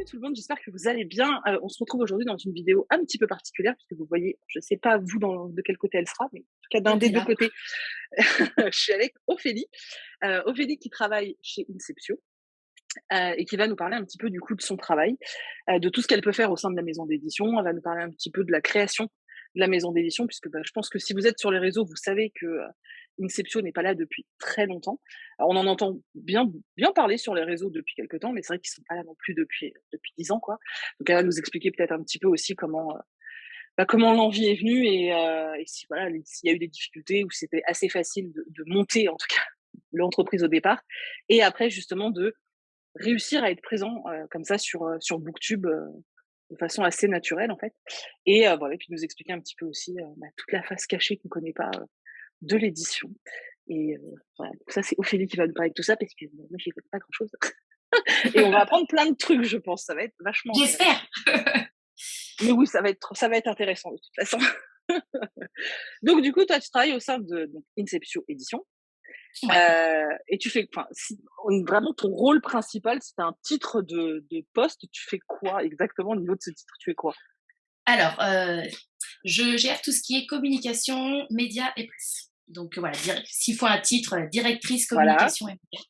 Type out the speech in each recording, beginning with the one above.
tout le monde, j'espère que vous allez bien. On se retrouve aujourd'hui dans une vidéo un petit peu particulière puisque vous voyez, je ne sais pas vous de quel côté elle sera, mais en tout cas d'un des Côté deux là. côtés, je suis avec Ophélie. Ophélie qui travaille chez Inceptio et qui va nous parler un petit peu du coup de son travail, de tout ce qu'elle peut faire au sein de la maison d'édition. Elle va nous parler un petit peu de la création de la maison d'édition puisque je pense que si vous êtes sur les réseaux, vous savez que Inceptio n'est pas là depuis très longtemps. Alors, on en entend bien parler sur les réseaux depuis quelques temps, mais c'est vrai qu'ils sont pas là non plus depuis 10 ans, quoi. Donc, elle va nous expliquer peut-être un petit peu aussi comment l'envie est venue et si voilà, s'il y a eu des difficultés ou si c'était assez facile de monter en tout cas l'entreprise au départ et après justement de réussir à être présent comme ça sur Booktube de façon assez naturelle en fait. Et voilà, et puis nous expliquer un petit peu aussi toute la face cachée qu'on connaît pas de l'édition. Et voilà, donc ça, c'est Ophélie qui va nous parler de tout ça parce que moi, j'y connais pas grand-chose. Et on va apprendre plein de trucs, je pense. Ça va être vachement intéressant. J'espère. Mais oui, ça va être intéressant de toute façon. Donc, du coup, toi, tu travailles au sein de donc, Inceptio Édition. Ouais. Et tu fais, enfin, vraiment ton rôle principal, c'est un titre de poste. Tu fais quoi exactement au niveau de ce titre? Tu fais quoi? Alors, je gère tout ce qui est communication, médias et presse. Donc voilà, s'il faut un titre, directrice Voilà. communication et médias.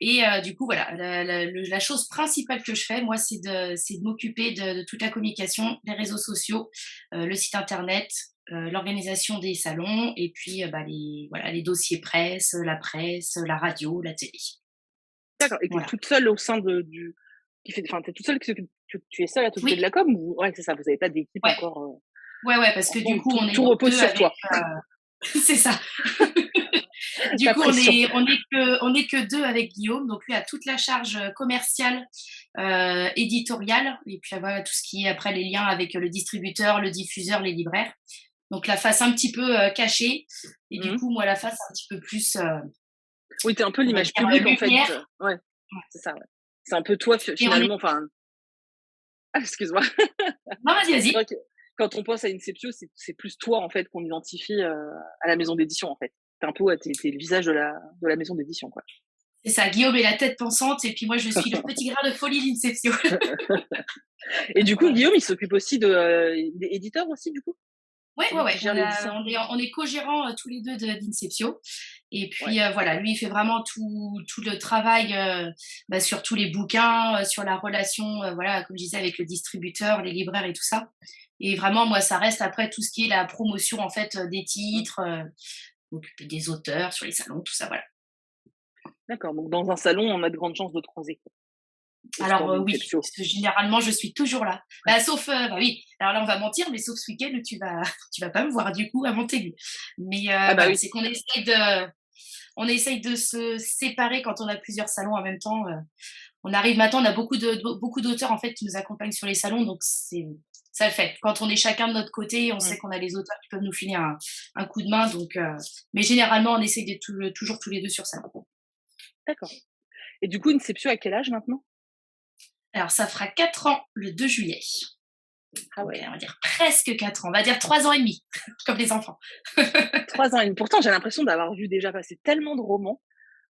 Et du coup, voilà, la chose principale que je fais, moi, c'est de m'occuper de toute la communication, les réseaux sociaux, le site internet, l'organisation des salons et puis, les dossiers presse, la radio, la télé. D'accord. Et tu es Voilà. toute seule au sein enfin, tu es toute seule tu es seule à t'occuper de Oui, la com ou ouais, c'est ça, vous avez pas d'équipe ouais, encore, ouais, parce en que ce du moment, coup, on est tout repose 2 sur avec, toi. c'est ça. Du La coup, pression. on est que 2 avec Guillaume, donc lui a toute la charge, commerciale, éditoriale et puis voilà tout ce qui est après les liens avec, le distributeur, le diffuseur, les libraires. Donc la face un petit peu, cachée et du Mmh. coup, moi la face un petit peu plus, Oui, tu es un peu on va l'image dire, publique, en fait, lumière. ouais, Ouais c'est ça, ouais. C'est un peu toi et on est finalement, enfin ah excuse-moi. non, vas-y, C'est vrai vas-y. que quand on pense à Inceptio, c'est plus toi, en fait, qu'on identifie, à la maison d'édition, en fait. Tu un peu, ouais, tu le visage de la maison d'édition, quoi. C'est ça, Guillaume est la tête pensante et puis moi je suis le petit grain de folie d'Inceptio. Et du coup, Voilà. Guillaume, il s'occupe aussi il est éditeur aussi, du coup? Ouais, C'est ouais, lui qui ouais, gère l'édition? on est co-gérants, tous les 2 d'Inceptio et Ouais. puis, voilà, lui, il fait vraiment tout le travail, sur tous les bouquins, sur la relation, voilà, comme je disais, avec le distributeur, les libraires et tout ça et vraiment, moi, ça reste après tout ce qui est la promotion, en fait, des Mmh. titres, m'occuper des auteurs sur les salons, tout ça, voilà. D'accord, donc dans un salon, on a de grandes chances de croiser, quoi, autour Alors, oui, d'Inceptio. parce que généralement, je suis toujours là. Bah, sauf, oui, alors là, on va mentir, mais sauf ce week-end où tu vas pas me voir, du coup, à Montaigu. Mais, Ah bah voilà, oui. c'est qu'on on essaye de se séparer quand on a plusieurs salons en même temps. On arrive maintenant, on a beaucoup d'auteurs en fait qui nous accompagnent sur les salons, donc ça le fait. Quand on est chacun de notre côté, on Mmh. sait qu'on a les auteurs qui peuvent nous filer un coup de main. Donc, mais généralement, on essaye d'être toujours tous les deux sur salon. D'accord. Et du coup, Inceptio à quel âge maintenant? Alors, ça fera 4 ans le 2 juillet. Ah Donc, ouais, on va dire presque 4 ans. On va dire 3 ans et demi, comme les enfants. 3 ans et demi. Pourtant, j'ai l'impression d'avoir vu déjà passer tellement de romans,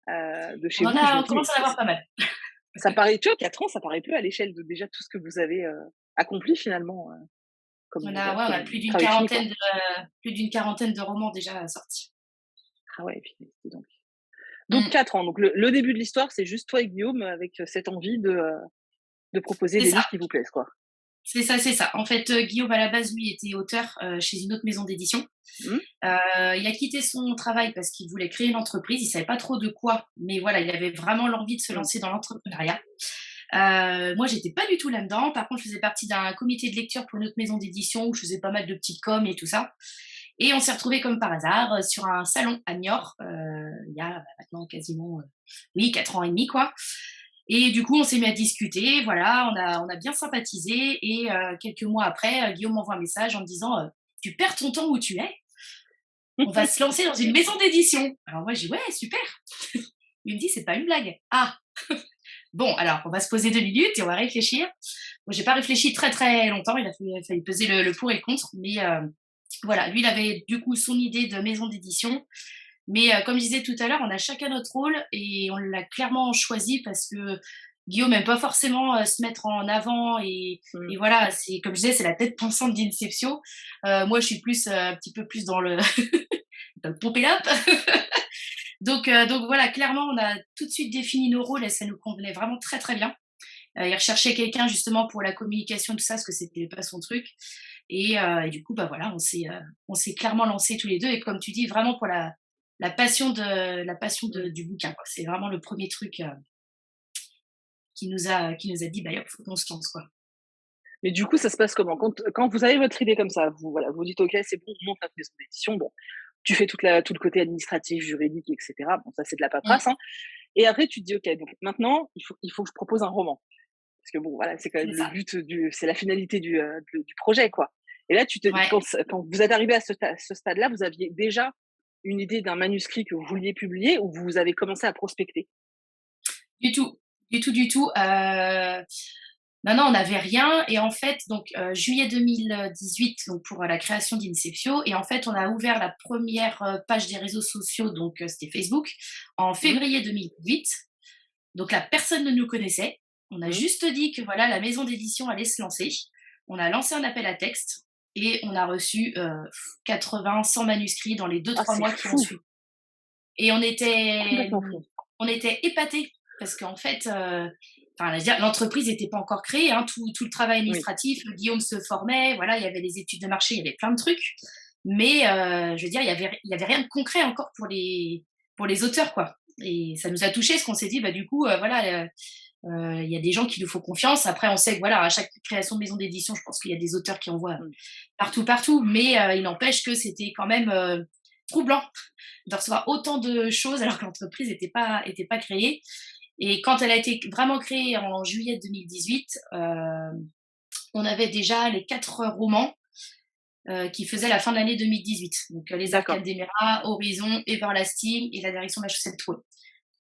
de chez vous que je me On dis: «Mais commence à en avoir pas mal. ça paraît» tu vois, 4 ans, ça paraît peu à l'échelle de déjà tout ce que vous avez, accompli finalement, Ouais, on a comme travail fini, quoi. plus d'une quarantaine de romans déjà sortis. Ah ouais, puis dis donc Mmh, 4 ans, donc le début de l'histoire, c'est juste toi et Guillaume avec, cette envie de proposer c'est des ça. livres qui vous plaisent, quoi. C'est ça, c'est ça. En fait, Guillaume, à la base, lui, était auteur, chez une autre maison d'édition. Mmh, Il a quitté son travail parce qu'il voulait créer une entreprise. Il savait pas trop de quoi, mais voilà, il avait vraiment l'envie de se mmh. lancer dans l'entrepreneuriat. Moi, j'étais pas du tout là-dedans. Par contre, je faisais partie d'un comité de lecture pour une autre maison d'édition où je faisais pas mal de petites coms et tout ça. Et on s'est retrouvés comme par hasard, sur un salon à Niort, il y a, maintenant quasiment, oui 4 ans et demi quoi. Et du coup, on s'est mis à discuter, voilà, on a bien sympathisé et quelques mois après, Guillaume m'envoie un message en me disant, «Tu perds ton temps où tu es, on va se lancer dans une maison d'édition». Alors moi, je dis: «Ouais, super». Il me dit: «C'est pas une blague». Ah! Bon, alors on va se poser 2 minutes et on va réfléchir. Moi, j'ai pas réfléchi très, très longtemps, il a fallu peser le pour et le contre, mais voilà, lui, il avait du coup son idée de maison d'édition. Mais comme je disais tout à l'heure, on a chacun notre rôle et on l'a clairement choisi parce que Guillaume aime pas forcément se mettre en avant Mmh. et voilà, c'est comme je disais, c'est la tête pensante d'Inceptio. Moi, je suis plus un petit peu plus dans le, dans le pump it up. Donc voilà, clairement, on a tout de suite défini nos rôles et ça nous convenait vraiment très très bien. Il recherchait quelqu'un justement pour la communication, tout ça, parce que c'était pas son truc. Et du coup, bah voilà, on s'est clairement lancés tous les deux. Et comme tu dis, vraiment pour la passion Mmh. du bouquin, quoi. C'est vraiment le premier truc qui nous a dit, bah, hop, faut qu'on se lance, quoi. Mais du coup, ça se passe comment? Quand vous avez votre idée comme ça, vous voilà, vous dites: «OK, c'est bon, on monte notre maison d'édition». Bon, tu fais tout le côté administratif, juridique et cetera. Bon, ça, c'est de la Mm. paperasse, hein, et après tu te dis: «OK, donc maintenant, il faut que je propose un roman». Parce que bon, voilà, c'est quand même C'est le ça. but c'est la finalité du projet, quoi. Et là, Ouais. quand vous êtes arrivé à ce stade-là, vous aviez déjà une idée d'un manuscrit que vous vouliez publier ou vous avez commencé à prospecter? Du tout. Du tout, du tout. Non, non, on n'avait rien et en fait, donc juillet 2018, donc pour la création d'Inceptio et en fait, on a ouvert la première page des réseaux sociaux, donc c'était Facebook, en Mmh. février 2018. Donc là, personne ne nous connaissait. On a Mmh. juste dit que voilà, la maison d'édition allait se lancer. On a lancé un appel à texte et on a reçu 80, 100 manuscrits dans les deux Ah, trois c'est mois qui ont fou! suivi. Et Complètement fou. on était épatés parce qu'en fait, enfin, je veux dire, l'entreprise n'était pas encore créée, hein, tout le travail Oui. administratif, Guillaume se formait, voilà, il y avait les études de marché, il y avait plein de trucs, mais je veux dire, il y avait rien de concret encore pour les auteurs, quoi. Et ça nous a touchés, parce qu'on s'est dit, bah, du coup, voilà, il y a des gens qui nous font confiance. Après, on sait que voilà, à chaque création de maison d'édition, je pense qu'il y a des auteurs qui envoient Mmh. partout, partout, mais il n'empêche que c'était quand même troublant de recevoir autant de choses alors que l'entreprise était pas créée. Et quand elle a été vraiment créée en juillet 2018, on avait déjà les 4 romans qui faisaient la fin de l'année 2018. Donc Les D'accord, Arcanes d'Emera, Horizon, Everlasting et La Direction de la Chaussette Trouée.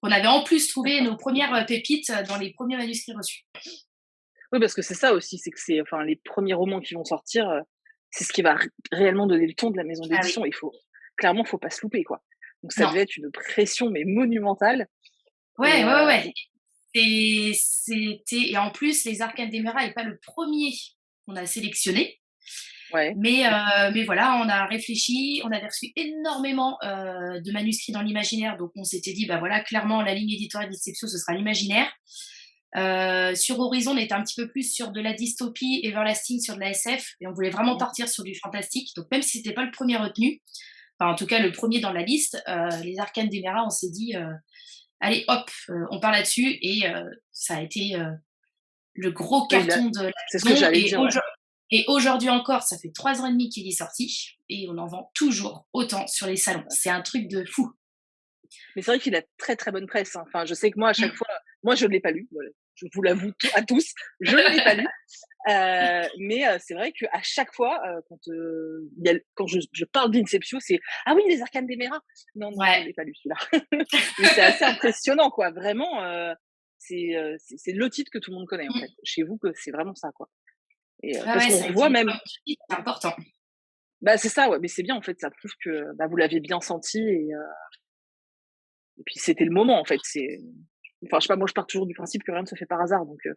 On avait en plus trouvé d'accord. nos premières pépites dans les premiers manuscrits reçus. Oui, parce que c'est ça aussi, c'est que c'est enfin, les premiers romans qui vont sortir, c'est ce qui va réellement donner le ton de la maison Ah oui, d'édition. Il faut clairement, faut pas se louper, quoi. Donc ça non. devait être une pression, mais monumentale Ouais, et ouais, ouais. Et en plus, Les Arcanes d'Emera n'est pas le premier qu'on a sélectionné. ouais. Mais voilà, on a réfléchi, on avait reçu énormément de manuscrits dans l'imaginaire, donc on s'était dit, bah voilà, clairement, la ligne éditoriale d'Inceptio, ce sera l'imaginaire. Sur Horizon, on était un petit peu plus sur de la dystopie, Everlasting sur de la SF, et on voulait vraiment Mmh. partir sur du fantastique. Donc même si c'était pas le premier retenu, enfin en tout cas le premier dans la liste, Les Arcanes d'Emera, on s'est dit, allez hop, on part là-dessus, et ça a été le gros Oui, là, carton de la c'est ce que maison. j'allais dire, ouais. Et aujourd'hui encore, ça fait 3 ans et demi qu'il est sorti et on en vend toujours autant sur les salons. Ouais. C'est un truc de fou. Mais c'est vrai qu'il a très, très bonne presse, hein. Enfin, je sais que moi, à chaque Mmh. fois moi, je ne l'ai pas lu, voilà, je vous l'avoue à tous, je ne l'ai pas lu. Mais c'est vrai qu'à chaque fois, quand je parle d'Inceptio, c'est: «Ah oui, les Arcanes d'Emera!» Non, non, je Ouais. ne l'ai pas lu celui-là. Mais c'est assez impressionnant, quoi. Vraiment, c'est le titre que tout le monde connaît, en fait. Mmh. Chez vous, que c'est vraiment ça, quoi. Et Ouais, parce ouais, qu'on ça a revoit été même comme tu dis, c'est important. bah, c'est ça, ouais, mais c'est bien, en fait, ça prouve que, bah, vous l'aviez bien senti et puis c'était le moment, en fait. Enfin, je sais pas, moi, je pars toujours du principe que rien ne se fait par hasard, donc Ouais,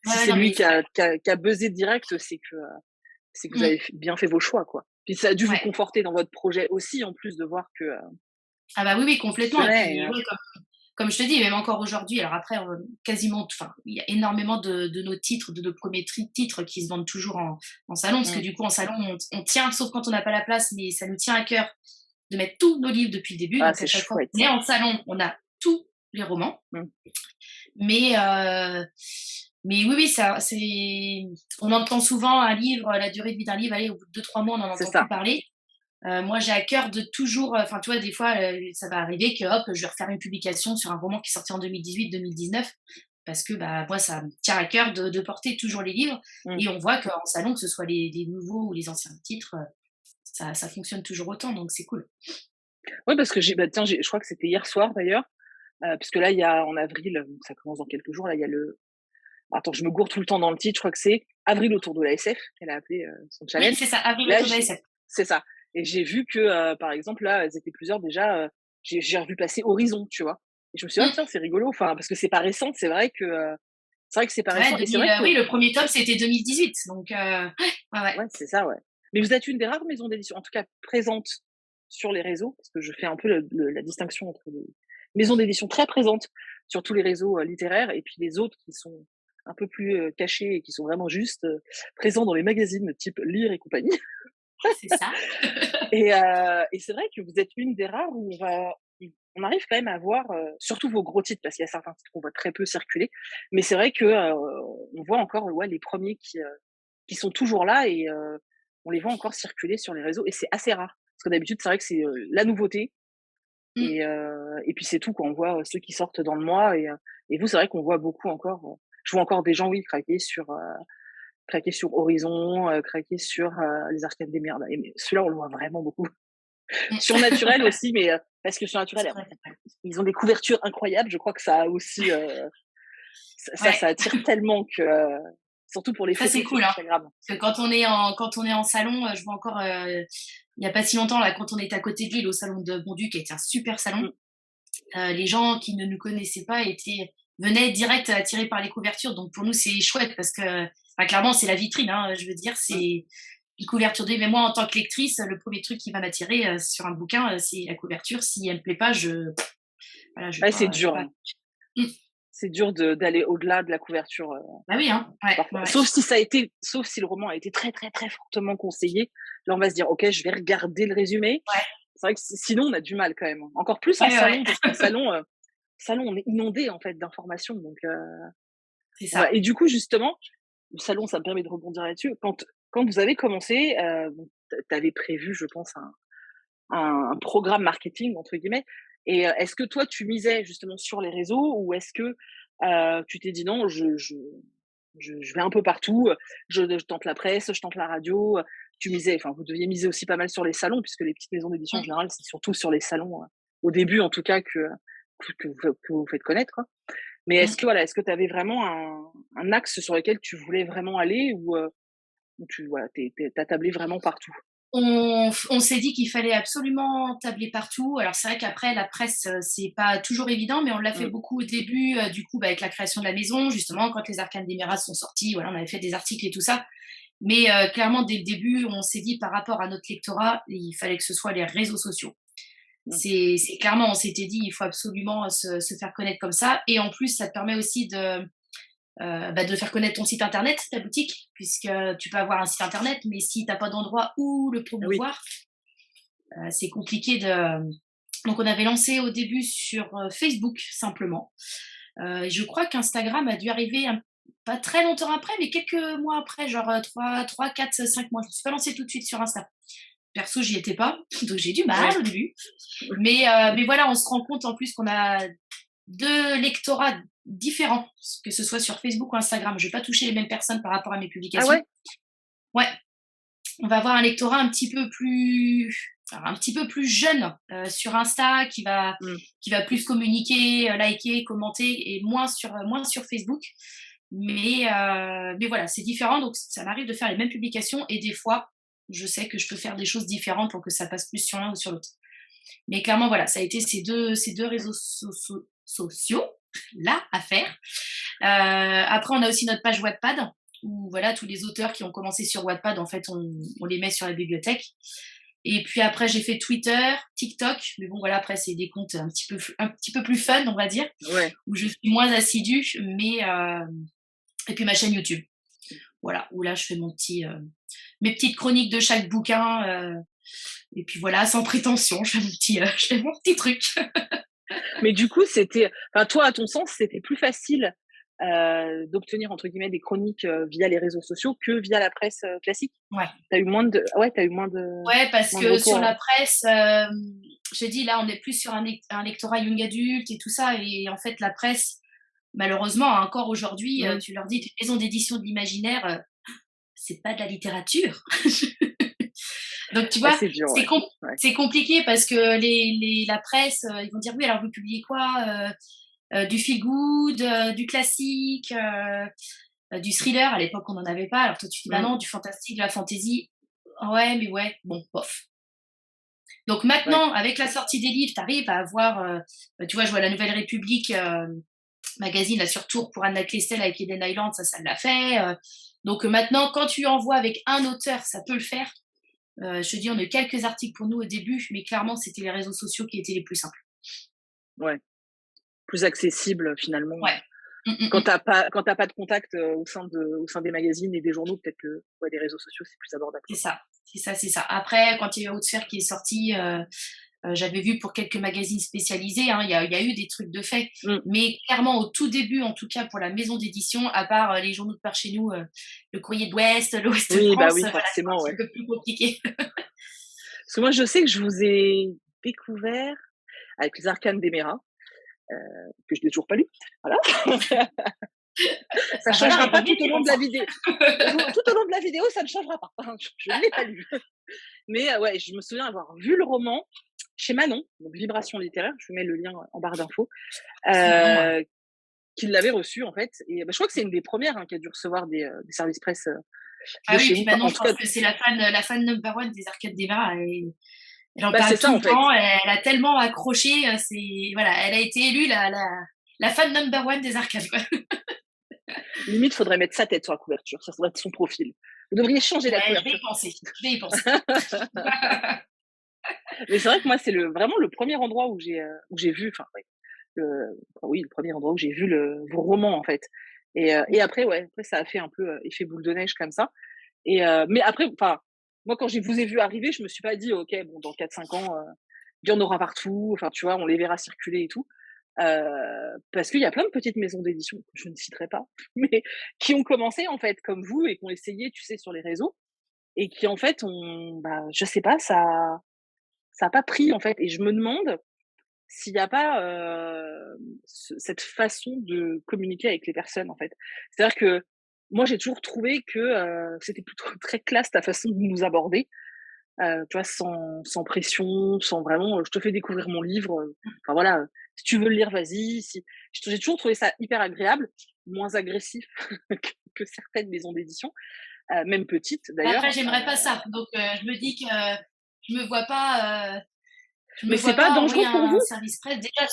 si ouais, c'est non, lui mais c'est vrai. qui a buzzé direct, c'est que vous avez Mmh. bien fait vos choix, quoi. Puis ça a dû vous Ouais. conforter dans votre projet aussi, en plus de voir que, Ah bah, oui, oui, qu'il complètement. Et tenait puis, ouais, comme je te dis, même encore aujourd'hui, alors après, quasiment, enfin, il y a énormément de nos titres, de nos premiers titres qui se vendent toujours en salon, parce que mmh, du coup, en salon, on tient, sauf quand on n'a pas la place, mais ça nous tient à cœur de mettre tous nos livres depuis le début. ah, Donc, à c'est chaque fois chouette qu'on est ça. en salon, on a tous les romans. Mmh, Mais, mais oui, oui, ça, c'est, on entend souvent un livre, la durée de vie d'un livre, allez, au bout de 2, 3 mois, on n'en c'est entend plus ça. parler. Moi, j'ai à cœur de toujours, enfin, tu vois, des fois, ça va arriver que, hop, je vais refaire une publication sur un roman qui est sorti en 2018-2019, parce que bah, moi, ça me tient à cœur de porter toujours les livres. Mmh. Et on voit qu'en salon, que ce soit les nouveaux ou les anciens titres, ça fonctionne toujours autant, donc c'est cool. Ouais, parce que bah, tiens, je crois que c'était hier soir d'ailleurs, puisque là, il y a en avril, ça commence dans quelques jours, là, il y a le attends, je me gourre tout le temps dans le titre, je crois que c'est «Avril autour de la SF», qu'elle a appelé, son Oui, challenge. c'est ça, Avril Là, autour de la j'ai SF. c'est ça et j'ai vu que, par exemple, là, elles étaient plusieurs déjà, j'ai revu passer Horizon, tu vois? Et je me suis dit: «Ah Mmh. tiens, c'est rigolo», enfin, parce que c'est pas récent, c'est vrai que, C'est vrai que c'est pas Ouais, récent et c'est vrai que oui, le premier tome, c'était 2018, donc ouais, ouais. ouais, c'est ça, ouais. Mais vous êtes une des rares maisons d'édition, en tout cas présentes sur les réseaux, parce que je fais un peu la distinction entre les maisons d'édition très présentes sur tous les réseaux littéraires et puis les autres qui sont un peu plus cachés et qui sont vraiment juste présents dans les magazines type Lire et compagnie. C'est ça. Et c'est vrai que vous êtes une des rares où on arrive quand même à voir, surtout vos gros titres, parce qu'il y a certains titres qu'on voit très peu circuler, mais c'est vrai que on voit encore ouais, les premiers qui sont toujours là et on les voit encore circuler sur les réseaux et c'est assez rare. Parce que d'habitude, c'est vrai que c'est la nouveauté Mmh. et puis c'est tout quoi. On voit ceux qui sortent dans le mois et vous, c'est vrai qu'on voit beaucoup encore. Je vois encore des gens, oui, craquer sur Horizon, craquer sur les Arcanes des Merdes. Et celui-là, on le voit vraiment beaucoup. Surnaturel aussi, mais parce que Surnaturel, ils ont des couvertures incroyables. Je crois que ça a aussi, ça Ouais, attire tellement que, surtout pour les ça c'est photos sur cool, hein. Instagram. Parce que quand on est en salon, je vois encore, il y a pas si longtemps là, quand on était à côté de Lille au salon de Bonduc, qui était un super salon, Mmh. les gens qui ne nous connaissaient pas venaient direct attirés par les couvertures. Donc pour nous, c'est chouette parce que, enfin, clairement, c'est la vitrine, hein, je veux dire, Mmh. c'est une couverture de mais moi, en tant que lectrice, le premier truc qui va m'attirer, sur un bouquin, c'est la couverture. Si elle me plaît pas, voilà, Ouais, c'est je vais dur, pas hein. mmh, C'est dur d'aller au-delà de la couverture, bah oui, hein, ouais, parfois. ouais, ouais. Sauf si le roman a été très, très, très fortement conseillé. Là, on va se dire: «OK, je vais regarder le résumé». Ouais, C'est vrai que sinon, on a du mal quand même, hein. Encore plus en ouais, ouais, salon, parce qu'en salon, on est inondé en fait d'informations, donc c'est voilà. ça. Et du coup, justement, le salon, ça me permet de rebondir là-dessus. Quand vous avez commencé, bon, tu avais prévu, je pense, un «programme marketing» entre guillemets et est-ce que toi, tu misais justement sur les réseaux ou est-ce que, tu t'es dit: «Non, je vais un peu partout, je tente la presse, je tente la radio», tu misais enfin, vous deviez miser aussi pas mal sur les salons puisque les petites maisons d'édition en Mmh, général, c'est surtout sur les salons, au début en tout cas que vous faites connaître, quoi. Mais mmh. est-ce que tu avais vraiment un axe sur lequel tu voulais vraiment aller ou tu voilà, tu tablé vraiment partout? On s'est dit qu'il fallait absolument tabler partout. Alors c'est vrai qu'après la presse, c'est pas toujours évident, mais on l'a fait Mmh. beaucoup au début, du coup, bah, avec la création de la maison, justement, quand les Arcanes d'Émeraude sont sortis, voilà, on avait fait des articles et tout ça. Mais clairement, dès le début, on s'est dit par rapport à notre lectorat, il fallait que ce soit les réseaux sociaux. Mmh. C'est clairement, on s'était dit: «Il faut absolument se faire connaître comme ça» et en plus, ça te permet aussi bah, de faire connaître ton site internet, ta boutique, puisque tu peux avoir un site internet, mais si tu as pas d'endroit où le Oui. promouvoir, c'est compliqué de donc on avait lancé au début sur, Facebook simplement. Je crois qu'Instagram a dû arriver pas très longtemps après, mais quelques mois après, genre, 3-4-5 mois. Je me suis pas lancée tout de suite sur Insta. Perso, j'y étais pas, donc j'ai du mal Ouais. au début. Mais voilà, on se rend compte en plus qu'on a 2 lectorats différents, que ce soit sur Facebook ou Instagram. Je vais pas toucher les mêmes personnes par rapport à mes Ah publications. ouais? Ouais, on va avoir un lectorat un petit peu plus jeune, sur Insta Mmh. qui va plus communiquer, liker, commenter et moins sur Facebook. Mais voilà, c'est différent, donc ça m'arrive de faire les mêmes publications et des fois, je sais que je peux faire des choses différentes pour que ça passe plus sur l'un ou sur l'autre. Mais clairement, voilà, ça a été ces deux réseaux sociaux là à faire. Après, on a aussi notre page Wattpad où voilà, tous les auteurs qui ont commencé sur Wattpad, en fait, on les met sur la bibliothèque. Et puis après, j'ai fait Twitter, TikTok, mais bon, voilà, après, c'est des comptes un petit peu plus fun, on va dire, Ouais. où je suis moins assidue, et puis ma chaîne YouTube. Voilà, où là, je fais mes petites chroniques de chaque bouquin, et puis voilà, sans prétention, je fais mon petit truc. Mais du coup, enfin, toi, à ton sens, c'était plus facile, d'obtenir entre guillemets «des chroniques», via les réseaux sociaux que via la presse, classique? Ouais. Tu as eu Ouais, parce moins de que sur recours, la presse, j'ai dit là, on est plus sur un lectorat young adulte et tout ça et en fait, la presse, malheureusement, encore aujourd'hui, mmh. tu leur dis: «Tu es une maison d'édition de l'imaginaire», c'est pas de la littérature. Donc tu Ah, vois, c'est dur, ouais. Ouais. c'est compliqué parce que la presse, ils vont dire: «Oui, alors vous publiez quoi?» Du feel good, du classique, du thriller. À l'époque, on n'en avait pas. Alors toi, tu dis: «Bah Mmh. non, du fantastique, de la fantasy». Ouais, mais ouais, bon, bof. Donc Ouais. maintenant, avec la sortie des livres, tu arrives à avoir, tu vois, je vois La Nouvelle République, magazine là sur Tours pour Anna Clestel avec Eden Island, ça l'a fait. Donc maintenant, quand tu envoies avec un auteur, ça peut le faire. Je te dis, on a eu quelques articles pour nous au début, mais clairement, c'était les réseaux sociaux qui étaient les plus simples. Ouais, plus accessible finalement. Ouais. Quand t'as pas de contact au sein des magazines et des journaux, peut-être que ouais, les réseaux sociaux c'est plus abordable. C'est ça, c'est ça, c'est ça. Après, quand il y a eu Haute Sphère qui est sorti, j'avais vu pour quelques magazines spécialisés, hein, il y a eu des trucs de fait. Mmh. Mais clairement, au tout début, en tout cas pour la maison d'édition, à part les journaux de par chez nous, le Courrier de l'Ouest, l'Ouest Oui, bah France, oui, voilà, c'est un forcément, petit ouais. peu plus compliqué. Parce que moi, je sais que je vous ai découvert avec les Arcanes d'Emera, que je n'ai toujours pas lu. Voilà. Ça Bah voilà, changera il vaut pas mieux tout au dire long comme de la ça. vidéo. Tout au long de la vidéo, ça ne changera pas. Je ne l'ai pas lu. Mais ouais, je me souviens avoir vu le roman chez Manon, donc Vibration littéraire, je vous mets le lien en barre d'infos, C'est marrant, ouais. qu'il l'avait reçu en fait. Et bah, je crois que c'est une des premières qui a dû recevoir des services presse de Ah oui, chez puis vous. Enfin, maintenant, en je tout cas, pense que c'est la fan number one des arcades d'Emera. Elle en bah, c'est parle ça tout en le fait. temps. Elle a tellement accroché. Voilà, elle a été élue la fan number one des arcades, quoi. Limite, faudrait mettre sa tête sur la couverture. Ça devrait être son profil. Vous devriez changer la Ouais, je vais couverture. y penser. Je vais y penser. Mais c'est vrai que moi, c'est vraiment le premier endroit où j'ai vu, enfin, ouais, oui, le premier endroit où j'ai vu vos romans en fait. Et après, ouais, après ça a fait un peu effet boule de neige comme ça. Mais après, enfin, moi quand je vous ai vu arriver, je me suis pas dit, ok, bon, dans 4-5 ans, il y en aura partout. Enfin, tu vois, on les verra circuler et tout. Parce qu'il y a plein de petites maisons d'édition, que je ne citerai pas, mais qui ont commencé en fait comme vous et qui ont essayé, tu sais, sur les réseaux et qui en fait ont, bah, je sais pas, ça a pas pris en fait. Et je me demande s'il y a pas cette façon de communiquer avec les personnes en fait. C'est-à-dire que moi j'ai toujours trouvé que c'était plutôt très classe ta façon de nous aborder, tu vois, sans pression, sans vraiment, je te fais découvrir mon livre, enfin voilà, si tu veux le lire, vas-y. Si j'ai toujours trouvé ça hyper agréable, moins agressif que certaines maisons d'édition, même petites Après, d'ailleurs. j'aimerais pas ça. Donc, je me dis que je me vois pas, je me Mais c'est vois pas pas envoyer dangereux pour un vous? service presse. Déjà,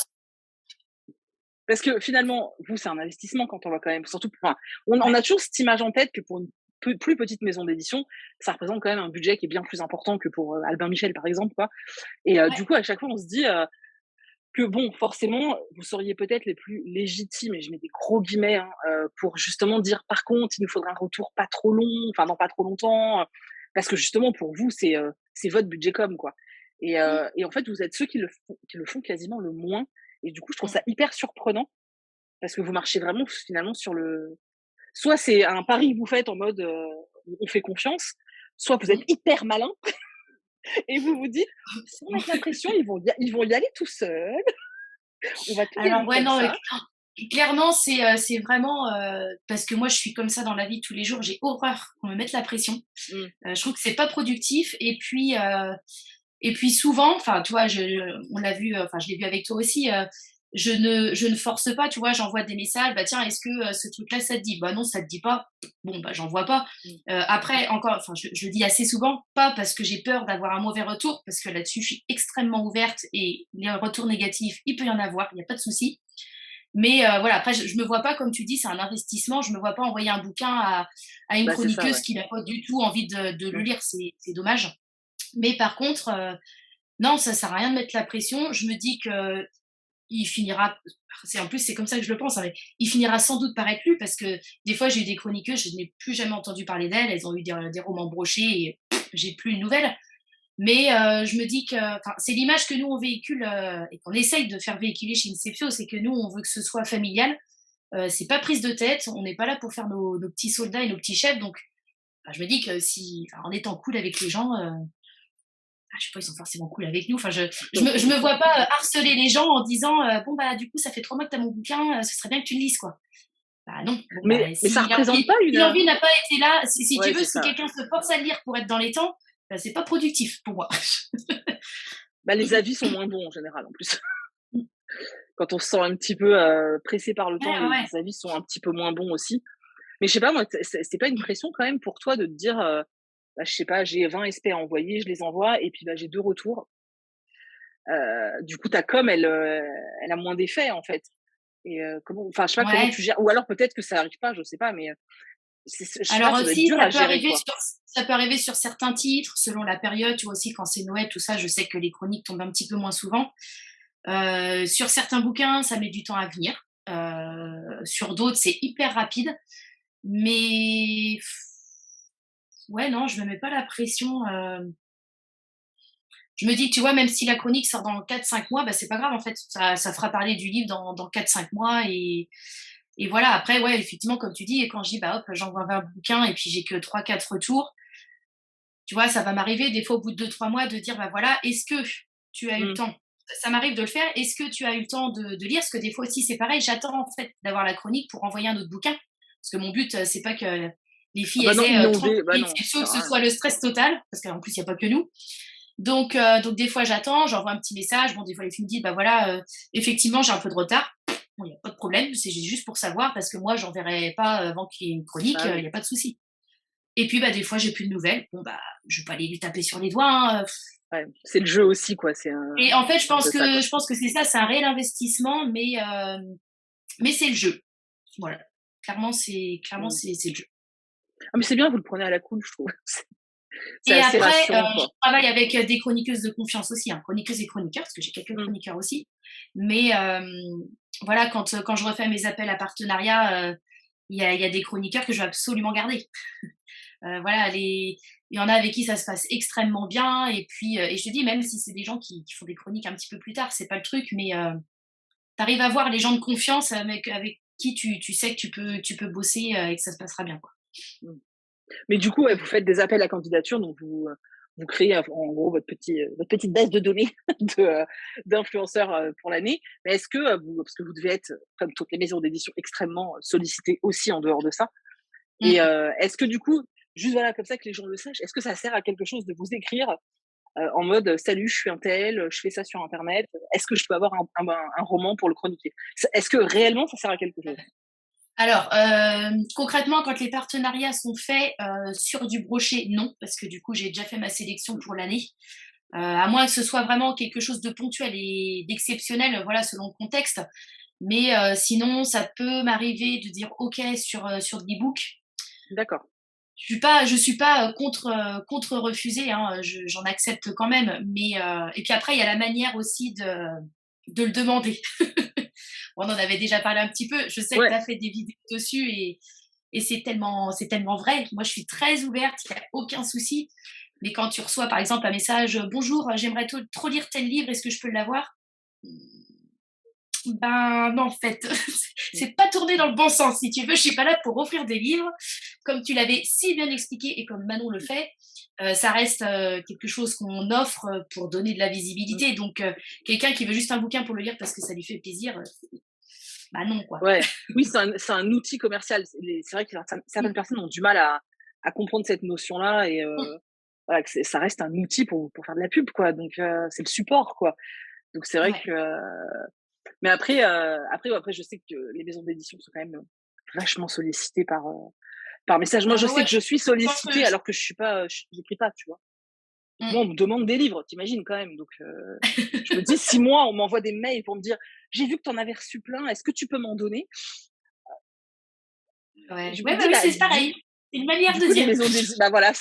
Parce que finalement, vous, c'est un investissement quand on va quand même, surtout, enfin, on ouais, a toujours cette image en tête que pour une plus petite maison d'édition, ça représente quand même un budget qui est bien plus important que pour Albin Michel, par exemple, quoi. Et du ouais. coup, à chaque fois, on se dit que bon, forcément, vous seriez peut-être les plus légitimes, et je mets des gros guillemets, hein, pour justement dire, par contre, il nous faudra un retour pas trop long, enfin, dans pas trop longtemps, parce que justement, pour vous, c'est votre budget com, quoi. Mmh, Et en fait, vous êtes ceux qui le font quasiment le moins. Et du coup, je trouve mmh, ça hyper surprenant parce que vous marchez vraiment finalement sur le soit c'est un pari que vous faites en mode, on fait confiance, soit vous êtes mmh. hyper malin et vous vous dites: «Sans mettre la pression, ils vont y aller tout seuls, on va tout Alors gagner ouais, comme non, ça». clairement, c'est vraiment, parce que moi, je suis comme ça dans la vie de tous les jours. J'ai horreur qu'on me mette la pression. Mmh. Je trouve que c'est pas productif et puis souvent, enfin, tu vois, on l'a vu, enfin, je l'ai vu avec toi aussi, je ne force pas, tu vois, j'envoie des messages, bah tiens, est-ce que ce truc-là, ça te dit? Bah non, ça te dit pas. Bon, bah j'envoie pas. Mmh. Après, encore, enfin, je le dis assez souvent, pas parce que j'ai peur d'avoir un mauvais retour, parce que là-dessus, je suis extrêmement ouverte et les retours négatifs, il peut y en avoir, il n'y a pas de souci. Mais voilà, après, je me vois pas, comme tu dis, c'est un investissement, je me vois pas envoyer un bouquin à une Bah, c'est ça, chroniqueuse ouais. qui n'a pas du tout envie de le Mmh. lire, c'est dommage. Mais par contre, non, ça sert à rien de mettre la pression. Je me dis que il finira, en plus, c'est comme ça que je le pense, hein, mais il finira sans doute par être lu parce que des fois, j'ai eu des chroniqueuses, je n'ai plus jamais entendu parler d'elles, elles ont eu des romans brochés et j'ai plus une nouvelle. Mais je me dis que, enfin, c'est l'image que nous on véhicule et qu'on essaye de faire véhiculer chez Inceptio, c'est que nous on veut que ce soit familial, c'est pas prise de tête, on n'est pas là pour faire nos petits soldats et nos petits chefs, donc bah, je me dis que si, enfin, en étant cool avec les gens, je sais pas, ils sont forcément cool avec nous. Enfin, je me vois pas harceler les gens en disant bon bah du coup ça fait 3 mois que t'as mon bouquin, ce serait bien que tu le lises quoi. Bah non, bon bah Mais ça si représente pas si une, l'envie n'a pas été là, si tu ouais, veux, c'est si ça. quelqu'un se force à le lire pour être dans les temps, bah, c'est pas productif pour moi. Bah, les avis sont moins bons en général, en plus. Quand on se sent un petit peu, pressé par le Ouais, temps, ouais, les ouais. avis sont un petit peu moins bons aussi. Mais je sais pas moi, c'est pas une pression quand même pour toi de te dire, bah, je sais pas, j'ai 20 SP à envoyer, je les envoie et puis, bah, j'ai 2 retours. Du coup, ta com, elle a moins d'effet, en fait. Et comment enfin, je sais pas comment Ouais. tu gères ou alors peut-être que ça arrive pas, je sais pas, mais je sais pas, Alors ça doit être aussi, dur à gérer, quoi. ça peut arriver sur certains titres, selon la période. Tu vois aussi quand c'est Noël, tout ça, je sais que les chroniques tombent un petit peu moins souvent. Sur certains bouquins, ça met du temps à venir. Sur d'autres, c'est hyper rapide. Mais ouais, non, je me mets pas la pression. Je me dis que tu vois, même si la chronique sort dans 4 5 mois, bah, c'est pas grave en fait. Ça fera parler du livre dans 4 5 mois et voilà. Après, ouais, effectivement, comme tu dis, et quand je dis, bah hop, j'envoie 20 bouquins et puis j'ai que 3 4 retours, tu vois, ça va m'arriver des fois au bout de 2 3 mois de dire, bah voilà, est-ce que tu as eu le Mmh. temps? Ça m'arrive de le faire. Est-ce que tu as eu le temps de lire? Parce que des fois aussi, c'est pareil, j'attends en fait d'avoir la chronique pour envoyer un autre bouquin. Parce que mon but, c'est pas que les Ah filles bah elles non, aient 30 inonder, bah livres, non, il ça faut sert que à ce rien. soit le stress total, parce qu'en plus, il n'y a pas que nous. Donc des fois, j'attends, j'envoie un petit message. Bon, des fois, les filles me disent, bah voilà, effectivement, j'ai un peu de retard. Bon, il n'y a pas de problème, c'est juste pour savoir, parce que moi, j'enverrai pas avant qu'il y ait une chronique, Bah il oui. n'y a pas de souci. Et puis, bah, des fois, j'ai plus de nouvelles. Bon, bah, je vais pas aller lui taper sur les doigts, hein. Ouais, c'est le jeu aussi, quoi, Et en fait, je c'est un pense peu ça, que quoi. je pense que c'est ça, c'est un réel investissement, mais c'est le jeu. Voilà. Mmh. C'est le jeu. Ah mais c'est bien, vous le prenez à la cool, je trouve. C'est Et assez après, rassurant, je quoi. travaille avec, des chroniqueuses de confiance aussi, hein, chroniqueuses et chroniqueurs, parce que j'ai quelques Mmh. chroniqueurs aussi. Mais, voilà, quand je refais mes appels à partenariat, il y a des chroniqueurs que je veux absolument garder. Voilà, il y en a avec qui ça se passe extrêmement bien et puis, et je te dis, même si c'est des gens qui font des chroniques un petit peu plus tard, c'est pas le truc, mais, tu arrives à voir les gens de confiance avec qui tu sais que tu peux bosser, et que ça se passera bien, quoi. Mmh. Mais du coup, ouais, vous faites des appels à candidature, donc vous créez en gros votre petite base de données de, d'influenceurs pour l'année. Mais est-ce que parce que vous devez être, comme toutes les maisons d'édition, extrêmement sollicitées aussi en dehors de ça, et Mmh. est-ce que du coup, juste voilà, comme ça que les gens le sachent, est-ce que ça sert à quelque chose de vous écrire en mode salut, je suis un tel, je fais ça sur Internet, est-ce que je peux avoir un roman pour le chroniquer? Est-ce que réellement ça sert à quelque chose? Alors, concrètement, quand les partenariats sont faits, sur du brochet, non, parce que du coup, j'ai déjà fait ma sélection pour l'année. À moins que ce soit vraiment quelque chose de ponctuel et d'exceptionnel, voilà, selon le contexte. Mais, sinon, ça peut m'arriver de dire OK sur de l'e-book. D'accord. Je suis pas contre refuser, hein, j'en accepte quand même, mais, et puis après, il y a la manière aussi de le demander. On en avait déjà parlé un petit peu. Je sais que tu Ouais. as fait des vidéos dessus et c'est tellement vrai. Moi, je suis très ouverte, il y a aucun souci. Mais quand tu reçois, par exemple, un message: «Bonjour, j'aimerais trop lire tel livre, est-ce que je peux l'avoir?» Ben, non, en fait, Mmh. c'est pas tourné dans le bon sens, si tu veux. Je suis pas là pour offrir des livres. Comme tu l'avais si bien expliqué et comme Manon le fait, ça reste, quelque chose qu'on offre, pour donner de la Mmh. visibilité. Donc, quelqu'un qui veut juste un bouquin pour le lire parce que ça lui fait plaisir, bah non, quoi. Ouais, oui, c'est un outil commercial. C'est vrai que Mmh, certaines personnes ont du mal à comprendre cette notion-là et mmh, voilà, que ça reste un outil pour faire de la pub, quoi, donc c'est le support, quoi, donc c'est vrai ouais. que mais après je sais que les maisons d'édition sont quand même, vachement sollicitées par message. Moi, Ah je ouais, sais ouais, que je suis je pense que sollicitée alors que je suis pas, j'écris pas, tu vois? mmh. Moi, on me demande des livres, tu imagines quand même, donc je me dis si moi, on m'envoie des mails pour me dire: «J'ai vu que tu en avais reçu plein, est-ce que tu peux m'en donner?» Ouais. Je me Ouais, bah, dis: oui, «Bah, c'est pareil. C'est une manière du de coup, dire. bah, voilà,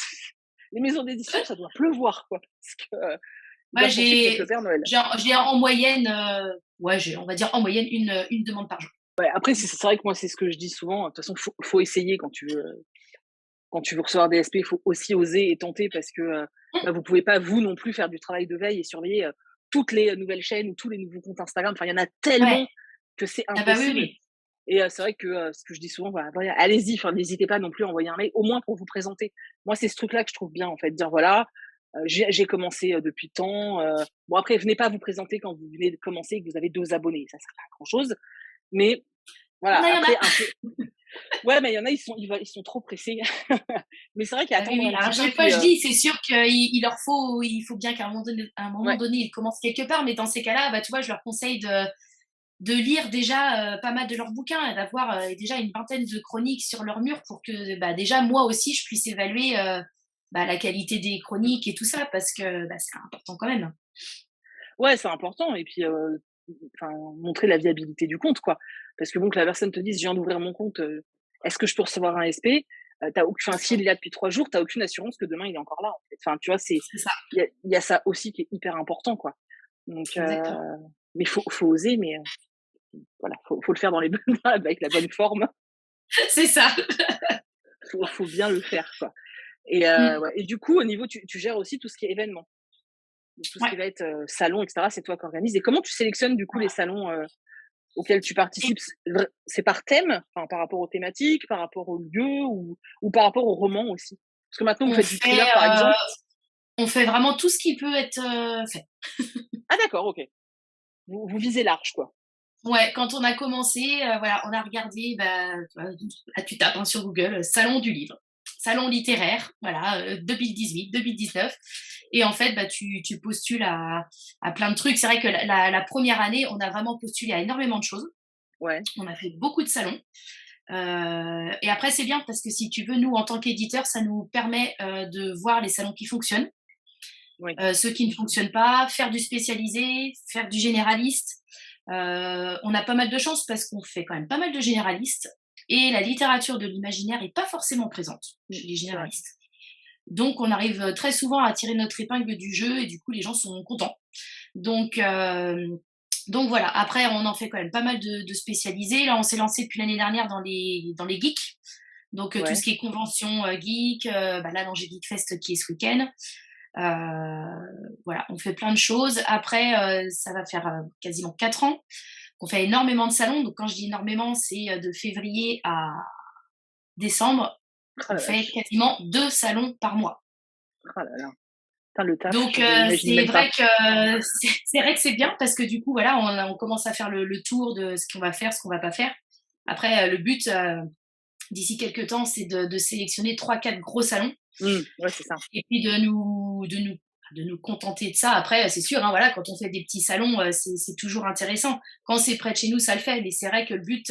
les maisons d'édition, ça doit pleuvoir, quoi, parce que, ils Ouais, doivent penser que vous êtes le Père Noël». j'ai en moyenne, ouais, on va dire en moyenne une demande par jour. Ouais, après, c'est vrai que moi, c'est ce que je dis souvent, de toute façon, faut essayer quand tu veux recevoir des SP, il faut aussi oser et tenter parce que, Mmh. bah, vous pouvez pas, vous non plus, faire du travail de veille et surveiller, toutes les, nouvelles chaînes ou tous les nouveaux comptes Instagram. Enfin, il y en a Ouais. tellement que c'est Ah bah, oui, impossible, oui. et c'est vrai que, ce que je dis souvent, voilà, allez-y, enfin, n'hésitez pas non plus à envoyer un mail, au moins pour vous présenter. Moi, c'est ce truc-là que je trouve bien, en fait, dire: «Voilà, j'ai commencé, depuis tant, bon après venez pas vous présenter quand vous venez de commencer et que vous avez 2 abonnés, ça sert pas à grand chose, mais Il voilà, y en a, il y en après a. un peu». Ouais, mais il y en a, ils sont trop pressés. Mais c'est vrai Ah oui, qu'attendre oui. un Alors, à petit peu, chaque fois, puis, je dis, c'est sûr qu'il faut bien qu'à un moment ouais, donné, ils commencent quelque part, mais dans ces cas-là, bah, tu vois, je leur conseille de lire déjà, pas mal de leurs bouquins et d'avoir, déjà une vingtaine de chroniques sur leur mur pour que, bah, déjà, moi aussi, je puisse évaluer, bah, la qualité des mmh, chroniques et tout ça parce que, bah, c'est important quand même. ouais, c'est important et puis, enfin, montrer la viabilité du compte, quoi. Parce que bon, que la personne te dise: «Je viens d'ouvrir mon compte, est-ce que je peux recevoir un SP?» Tu aucun s'il est là depuis 3 jours, tu as aucune assurance que demain il est encore là, en fait. Enfin, tu vois, C'est ça, il y a ça aussi qui est hyper important, quoi. Donc exactement. mais faut oser, mais voilà, faut le faire dans les bonnes avec la bonne forme. C'est ça. Faut bien le faire, quoi. Et Mmh. ouais, et du coup, au niveau tu gères aussi tout ce qui est événements? Donc tout ce qui Ouais, va être, salon et cetera, c'est toi qui organises et comment tu sélectionnes du coup les voilà salons, auxquels tu et participes? C'est par thème? Enfin, par rapport aux thématiques, par rapport aux lieux ou par rapport aux romans aussi? Parce que maintenant vous on faites du fait, thriller, par exemple. on fait vraiment tout ce qui peut être, fait. Ah d'accord, OK. Vous visez large, quoi. Ouais, quand on a commencé, voilà, on a regardé, bah, tu vois, là, tu tapes, hein, sur Google, salon du livre, salon littéraire, voilà, 2018-2019 et en fait, bah, tu postules à plein de trucs. C'est vrai que la 1re année, on a vraiment postulé à énormément de choses. Ouais, On a fait beaucoup de salons, et après c'est bien parce que si tu veux, nous, en tant qu'éditeurs, ça nous permet, de voir les salons qui fonctionnent, oui, ceux qui ne fonctionnent pas, faire du spécialisé, faire du généraliste. On a pas mal de chance parce qu'on fait quand même pas mal de généralistes et la littérature de l'imaginaire est pas forcément présente chez les c'est vrai. généralistes. Donc on arrive, très souvent à tirer notre épingle du jeu et du coup les gens sont contents. Donc donc voilà, après on en fait quand même pas mal de spécialisés. Là, on s'est lancé depuis l'année dernière dans les geeks. Donc tout ce Ouais, qui est convention, geek, bah là, l'Angers Geek Fest qui est ce week-end. Voilà, on fait plein de choses. Après, ça va faire, quasiment 4 ans qu'on fait énormément de salons. Donc quand je dis énormément, c'est, de février à décembre, oh on la fait vache, quasiment 2 salons par mois. oh là là. Putain le taf, Donc j'imagine c'est même pas. vrai que c'est vrai que c'est bien parce que du coup, voilà, on commence à faire le tour de ce qu'on va faire, ce qu'on va pas faire. Après, le but, d'ici quelques temps, c'est de sélectionner 3-4 gros salons Ouais, c'est ça. et puis de nous contenter de ça. Après, c'est sûr, hein, voilà, quand on fait des petits salons, c'est toujours intéressant. Quand c'est près de chez nous, ça le fait, mais c'est vrai que le but,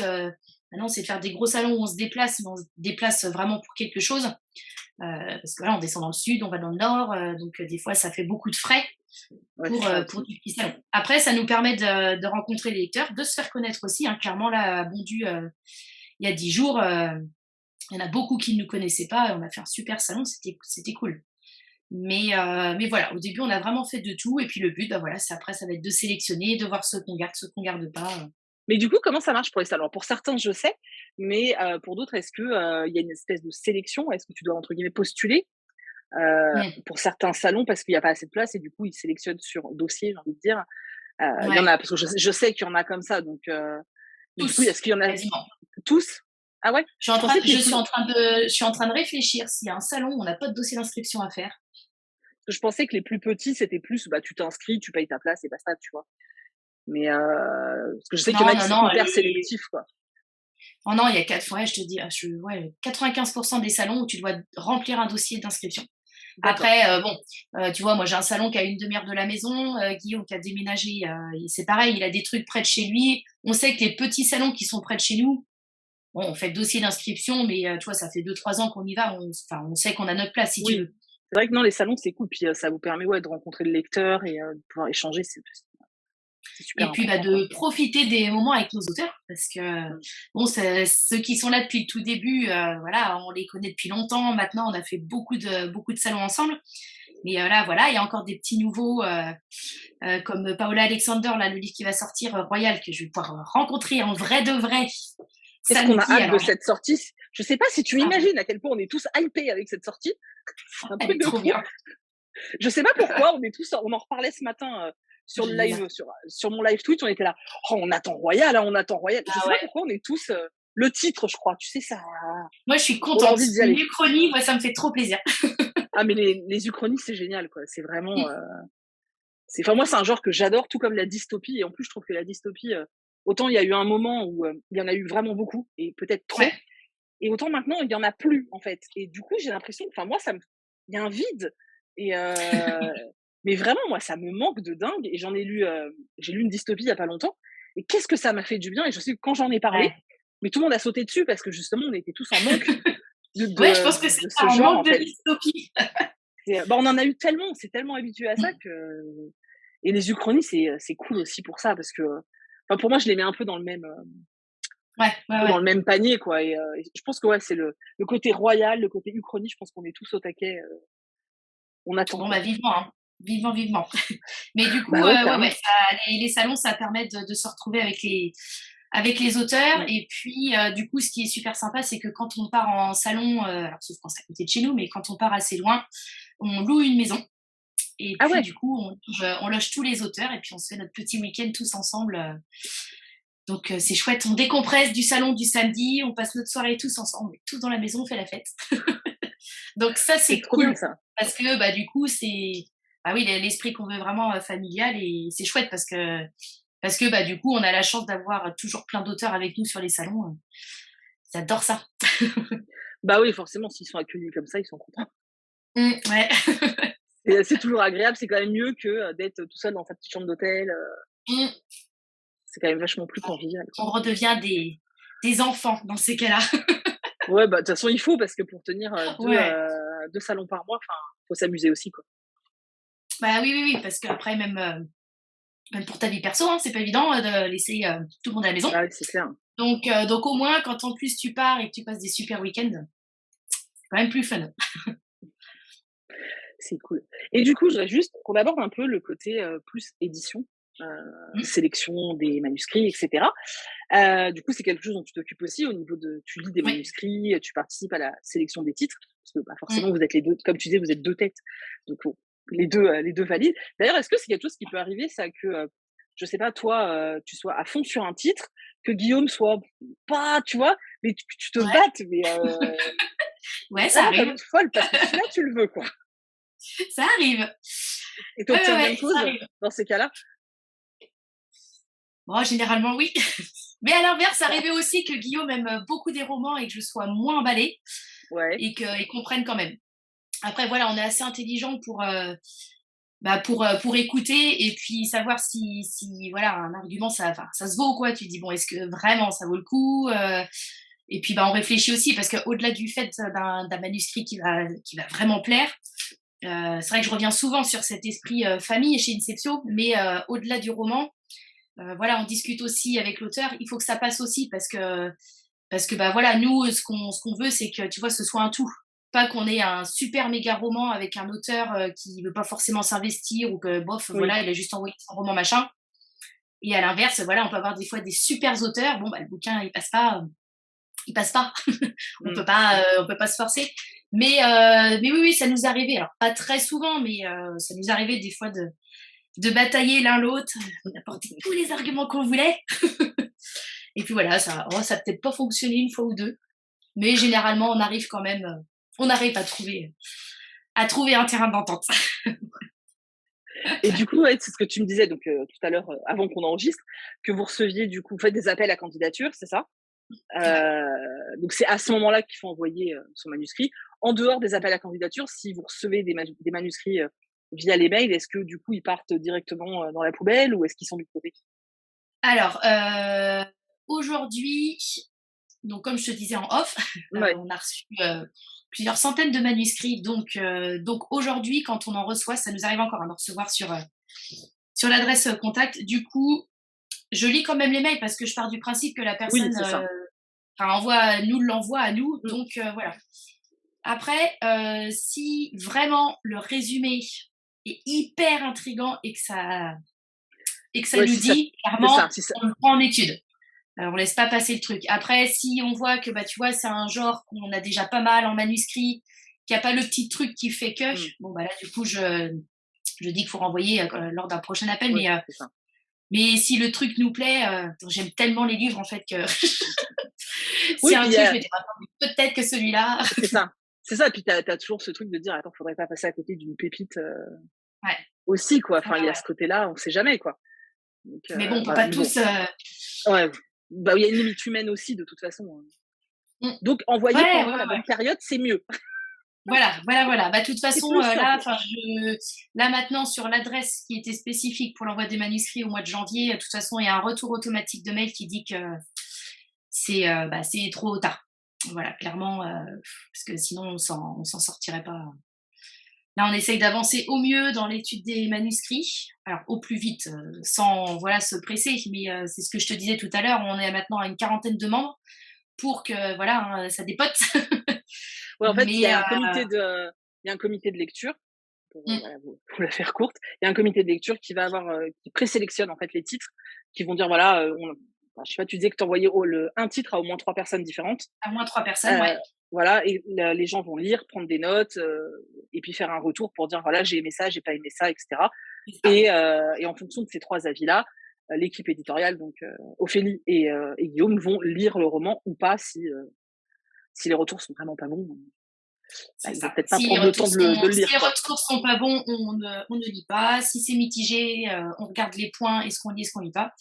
maintenant, c'est de faire des gros salons où on se déplace, mais on se déplace vraiment pour quelque chose. Parce que voilà, on descend dans le sud, on va dans le nord, donc des fois, ça fait beaucoup de frais Ouais, c'est pour, ça pour aussi. du petit salon. Après, ça nous permet de rencontrer les lecteurs, de se faire connaître aussi, hein. Clairement, là, à Bondu, il y a 10 jours, il y en a beaucoup qui ne nous connaissaient pas et on a fait un super salon, c'était cool. Mais voilà, au début, on a vraiment fait de tout et puis le but, bah, voilà, c'est après ça va être de sélectionner, de voir ceux qu'on garde pas. Mais du coup, comment ça marche pour les salons? Pour certains, je sais, mais pour d'autres, est-ce que, il y a une espèce de sélection? Est-ce que tu dois, entre guillemets, «postuler», Mmh. pour certains salons parce qu'il y a pas assez de place et du coup, ils sélectionnent sur dossier, j'ai envie de dire? Il y en Ouais, a parce que je sais qu'il y en a comme ça donc mais du coup, tous, est-ce qu'il y en a quasiment. tous? Ah ouais? Je pensais que les plus Je suis en train de réfléchir s'il y a un salon où on n'a pas de dossier d'inscription à faire. je pensais que les plus petits, c'était plus, bah, tu t'inscris, tu payes ta place et basta, tu vois? Mais parce que je sais qu'il y en a Non, qui non, sont non, hyper sélectifs, quoi. oh non, il y a 4 ouais, je te dis, ouais, 95 des salons où tu dois remplir un dossier d'inscription. D'accord. Après, bon, tu vois, moi, j'ai un salon qui a une demi-heure de la maison, Guillaume qui a déménagé, c'est pareil, il a des trucs près de chez lui. On sait que les petits salons qui sont près de chez nous, bon, on fait le dossier d'inscription, mais tu vois, ça fait 2-3 ans qu'on y va, enfin, on sait qu'on a notre place, si tu Oui. veux. C'est vrai que non, les salons, c'est cool, puis ça vous permet, ouais, de rencontrer le lecteur et de pouvoir échanger, c'est super Et puis, bah, important, quoi. de profiter des moments avec nos auteurs parce que, Mmh. bon, ceux qui sont là depuis le tout début, voilà, on les connaît depuis longtemps. Maintenant, on a fait beaucoup de salons ensemble. Mais voilà, il y a encore des petits nouveaux, comme Paola Alexander, là, le livre qui va sortir, Royal, que je vais pouvoir, rencontrer en vrai de vrai Qu'est-ce qu'on a samedi. hâte de Alors cette sortie? Je sais pas si tu ah ouais, imagines à quel point on est tous hypés avec cette sortie. C'est un elle truc est de trop fou. bien. Je sais pas pourquoi, on en reparlait ce matin, sur le Génial. live, sur mon live Twitch, on était là: «Oh, on attend Royal, hein, on attend Royal». Je Ah sais pas ouais. pourquoi on est tous, le titre, je crois, tu sais, ça Moi, je suis on a contente. envie d'y Une aller. uchronie, moi, ça me fait trop plaisir. Ah mais les uchronies, c'est génial, quoi. C'est vraiment, Mmh. c'est enfin moi, c'est un genre que j'adore, tout comme la dystopie et en plus, je trouve que la dystopie, autant il y a eu un moment où, il y en a eu vraiment beaucoup et peut-être trop Ouais, et autant maintenant, il y en a plus, en fait et du coup, j'ai l'impression enfin moi, ça me il y a un vide et mais vraiment, moi, ça me manque de dingue et j'ai lu une dystopie il y a pas longtemps et qu'est-ce que ça m'a fait du bien et je sais que quand j'en ai parlé, ouais. mais tout le monde a sauté dessus parce que justement, on était tous en manque de Ouais, je de pense que c'est de ça, ce on genre, manque en de fait. dystopie. Bah, on en a eu tellement, on s'est tellement habitué à ça Mmh. que et les uchronies, c'est cool aussi pour ça parce que enfin, pour moi, je les mets un peu dans le même, Ouais, ouais, peu dans ouais. le même panier, quoi. Et je pense que ouais, c'est le côté royal, le côté uchronie. Je pense qu'on est tous au taquet. On attend, Bon, quoi. bah, vivement, hein. Vivement, vivement. Mais du coup, Bah ouais, ouais, ouais, carrément. les salons, ça permet de se retrouver avec les auteurs. Mm. Et puis, du coup, ce qui est super sympa, c'est que quand on part en salon, alors sauf quand c'est à côté de chez nous, mais quand on part assez loin, on loue une maison. Et Ah puis, ouais, du coup, on loge tous les auteurs et puis on se fait notre petit week-end tous ensemble. Donc, c'est chouette. On décompresse du salon du samedi, on passe notre soirée tous ensemble, on est tous dans la maison, on fait la fête. Donc, ça, c'est c'est trop bien cool ça. parce que, bah, du coup, c'est ah oui, l'esprit qu'on veut vraiment familial et c'est chouette parce que bah, du coup, on a la chance d'avoir toujours plein d'auteurs avec nous sur les salons. J'adore ça. Bah oui, forcément, s'ils sont accueillis comme ça, ils sont contents. Ouais. C'est toujours agréable, c'est quand même mieux que d'être tout seul dans sa petite chambre d'hôtel. Mmh. C'est quand même vachement plus convivial, quoi. On redevient des enfants dans ces cas-là. Ouais, bah de toute façon, il faut parce que pour tenir Ouais. deux salons par mois, enfin, faut s'amuser aussi, quoi. Bah oui, oui, oui, parce qu'après, même pour ta vie perso, hein, c'est pas évident de laisser tout le monde à la maison. Bah oui, c'est clair. Donc au moins, quand en plus tu pars et que tu passes des super week-ends, c'est quand même plus fun. C'est cool. Et du coup, je voudrais juste qu'on aborde un peu le côté plus édition, euh, Mmh. sélection des manuscrits, etc. Du coup, c'est quelque chose dont tu t'occupes aussi au niveau de, tu lis des Oui. manuscrits, tu participes à la sélection des titres, parce que bah, Mmh. forcément, vous êtes les deux, comme tu disais, vous êtes deux têtes, donc bon, les deux valident. D'ailleurs, est-ce que c'est quelque chose qui peut arriver, ça, que, je sais pas, toi, tu sois à fond sur un titre, que Guillaume soit pas, tu vois, mais tu te Ouais. battes, mais Ouais, ça vraiment comme arrive. une folle, parce que celui-là, tu le veux, quoi. Ça arrive. Et tu Ouais, ouais, obtiens ouais, même ça chose arrive. dans ces cas-là. Bon, généralement, oui. Mais à l'inverse, ça arrivait aussi que Guillaume aime beaucoup des romans et que je sois moins emballée Ouais. et qu'il comprenne quand même. Après, voilà, on est assez intelligent pour écouter et puis savoir si voilà, un argument, enfin, ça se vaut, quoi. Tu dis, bon, est-ce que vraiment ça vaut le coup Et puis, bah, on réfléchit aussi parce qu'au-delà du fait d'un manuscrit qui va vraiment plaire, c'est vrai que je reviens souvent sur cet esprit famille chez Inceptio, mais au-delà du roman, voilà, on discute aussi avec l'auteur. Il faut que ça passe aussi parce que bah voilà, nous, ce qu'on veut, c'est que tu vois, ce soit un tout. Pas qu'on ait un super méga roman avec un auteur qui veut pas forcément s'investir ou que bof, Oui. voilà, il a juste envoyé son roman machin. Et à l'inverse, voilà, on peut avoir des fois des super auteurs. Bon, bah, le bouquin, il passe pas, il passe pas. Mm. On peut pas se forcer. Mais oui, oui, ça nous arrivait. Alors pas très souvent, mais ça nous arrivait des fois de batailler l'un l'autre, d'apporter tous les arguments qu'on voulait. Et puis voilà, ça a peut-être pas fonctionné une fois ou deux, mais généralement on arrive quand même, on arrive à trouver un terrain d'entente. Et du coup, ouais, c'est ce que tu me disais donc tout à l'heure, avant qu'on enregistre, que vous receviez du coup, vous faites des appels à candidature, c'est ça? Ouais. Donc c'est à ce moment-là qu'il faut envoyer son manuscrit. En dehors des appels à candidature, si vous recevez des manuscrits via les mails, est-ce que du coup ils partent directement dans la poubelle ou est-ce qu'ils sont du côté? Alors, aujourd'hui, donc comme je te disais en off, Ouais, on a reçu plusieurs centaines de manuscrits, donc aujourd'hui, quand on en reçoit, ça nous arrive encore d'en recevoir sur l'adresse contact. Du coup, je lis quand même les mails parce que je pars du principe que la oui, personne c'est ça. enfin, nous l'envoie à nous, Mmh, donc voilà. Après, si vraiment le résumé est hyper intriguant et que ça ouais, nous si ça, dit c'est clairement, ça, si ça, on le prend en étude. On laisse pas passer le truc. Après, si on voit que bah tu vois, c'est un genre qu'on a déjà pas mal en manuscrit, qu'il y a pas le petit truc qui fait que, mmh, bon bah là du coup je dis qu'il faut renvoyer lors d'un prochain appel, ouais, mais c'est ça. si le truc nous plaît, j'aime tellement les livres en fait que s'il Oui, y a puis un truc, je me dis attends, peut-être que celui-là. c'est ça. C'est ça, puis tu as toujours ce truc de dire: «Attends, faudrait pas passer à côté d'une pépite», Ouais, aussi quoi. Enfin, il y ouais, a ouais. ce côté-là, on sait jamais quoi. Donc Mais bon, on peut voilà, pas mais bon, tous. ouais, bah, il y a une limite humaine aussi de toute façon, hein. Mmh. Donc envoyer Ouais, ouais, pendant la ouais. bonne période, c'est mieux. Voilà, voilà, voilà. Bah, de toute C'est façon, plus là, simple. enfin, là maintenant sur l'adresse qui était spécifique pour l'envoi des manuscrits au mois de janvier, de toute façon, il y a un retour automatique de mail qui dit que c'est trop tard. Voilà, clairement, parce que sinon on s'en sortirait pas. Là, on essaye d'avancer au mieux dans l'étude des manuscrits, alors au plus vite, sans voilà se presser, mais c'est ce que je te disais tout à l'heure, on est maintenant à une quarantaine de membres pour que voilà, hein, ça dépote. Ouais, en fait, Mais il y a un comité de lecture pour, mmh, voilà, vous la faire courte. Il y a un comité de lecture qui va avoir, qui présélectionne, en fait, les titres, qui vont dire voilà, je sais pas, tu disais que tu envoyais un titre à au moins 3 personnes différentes. à moins 3 personnes, Heu, ouais, voilà et les gens vont lire, prendre des notes, et puis faire un retour pour dire: «Voilà, j'ai aimé ça, j'ai pas aimé ça» et cetera c'est ça. et en fonction de ces 3 avis-là, l'équipe éditoriale donc Ophélie et Guillaume vont lire le roman ou pas si les retours sont vraiment pas bons, bah, C'est ils vont ça. peut-être pas prendre le temps de le Si lire, les quoi. retours sont pas bons, on ne lit pas. Si c'est mitigé, on regarde les points, est-ce qu'on lit, est-ce qu'on lit pas?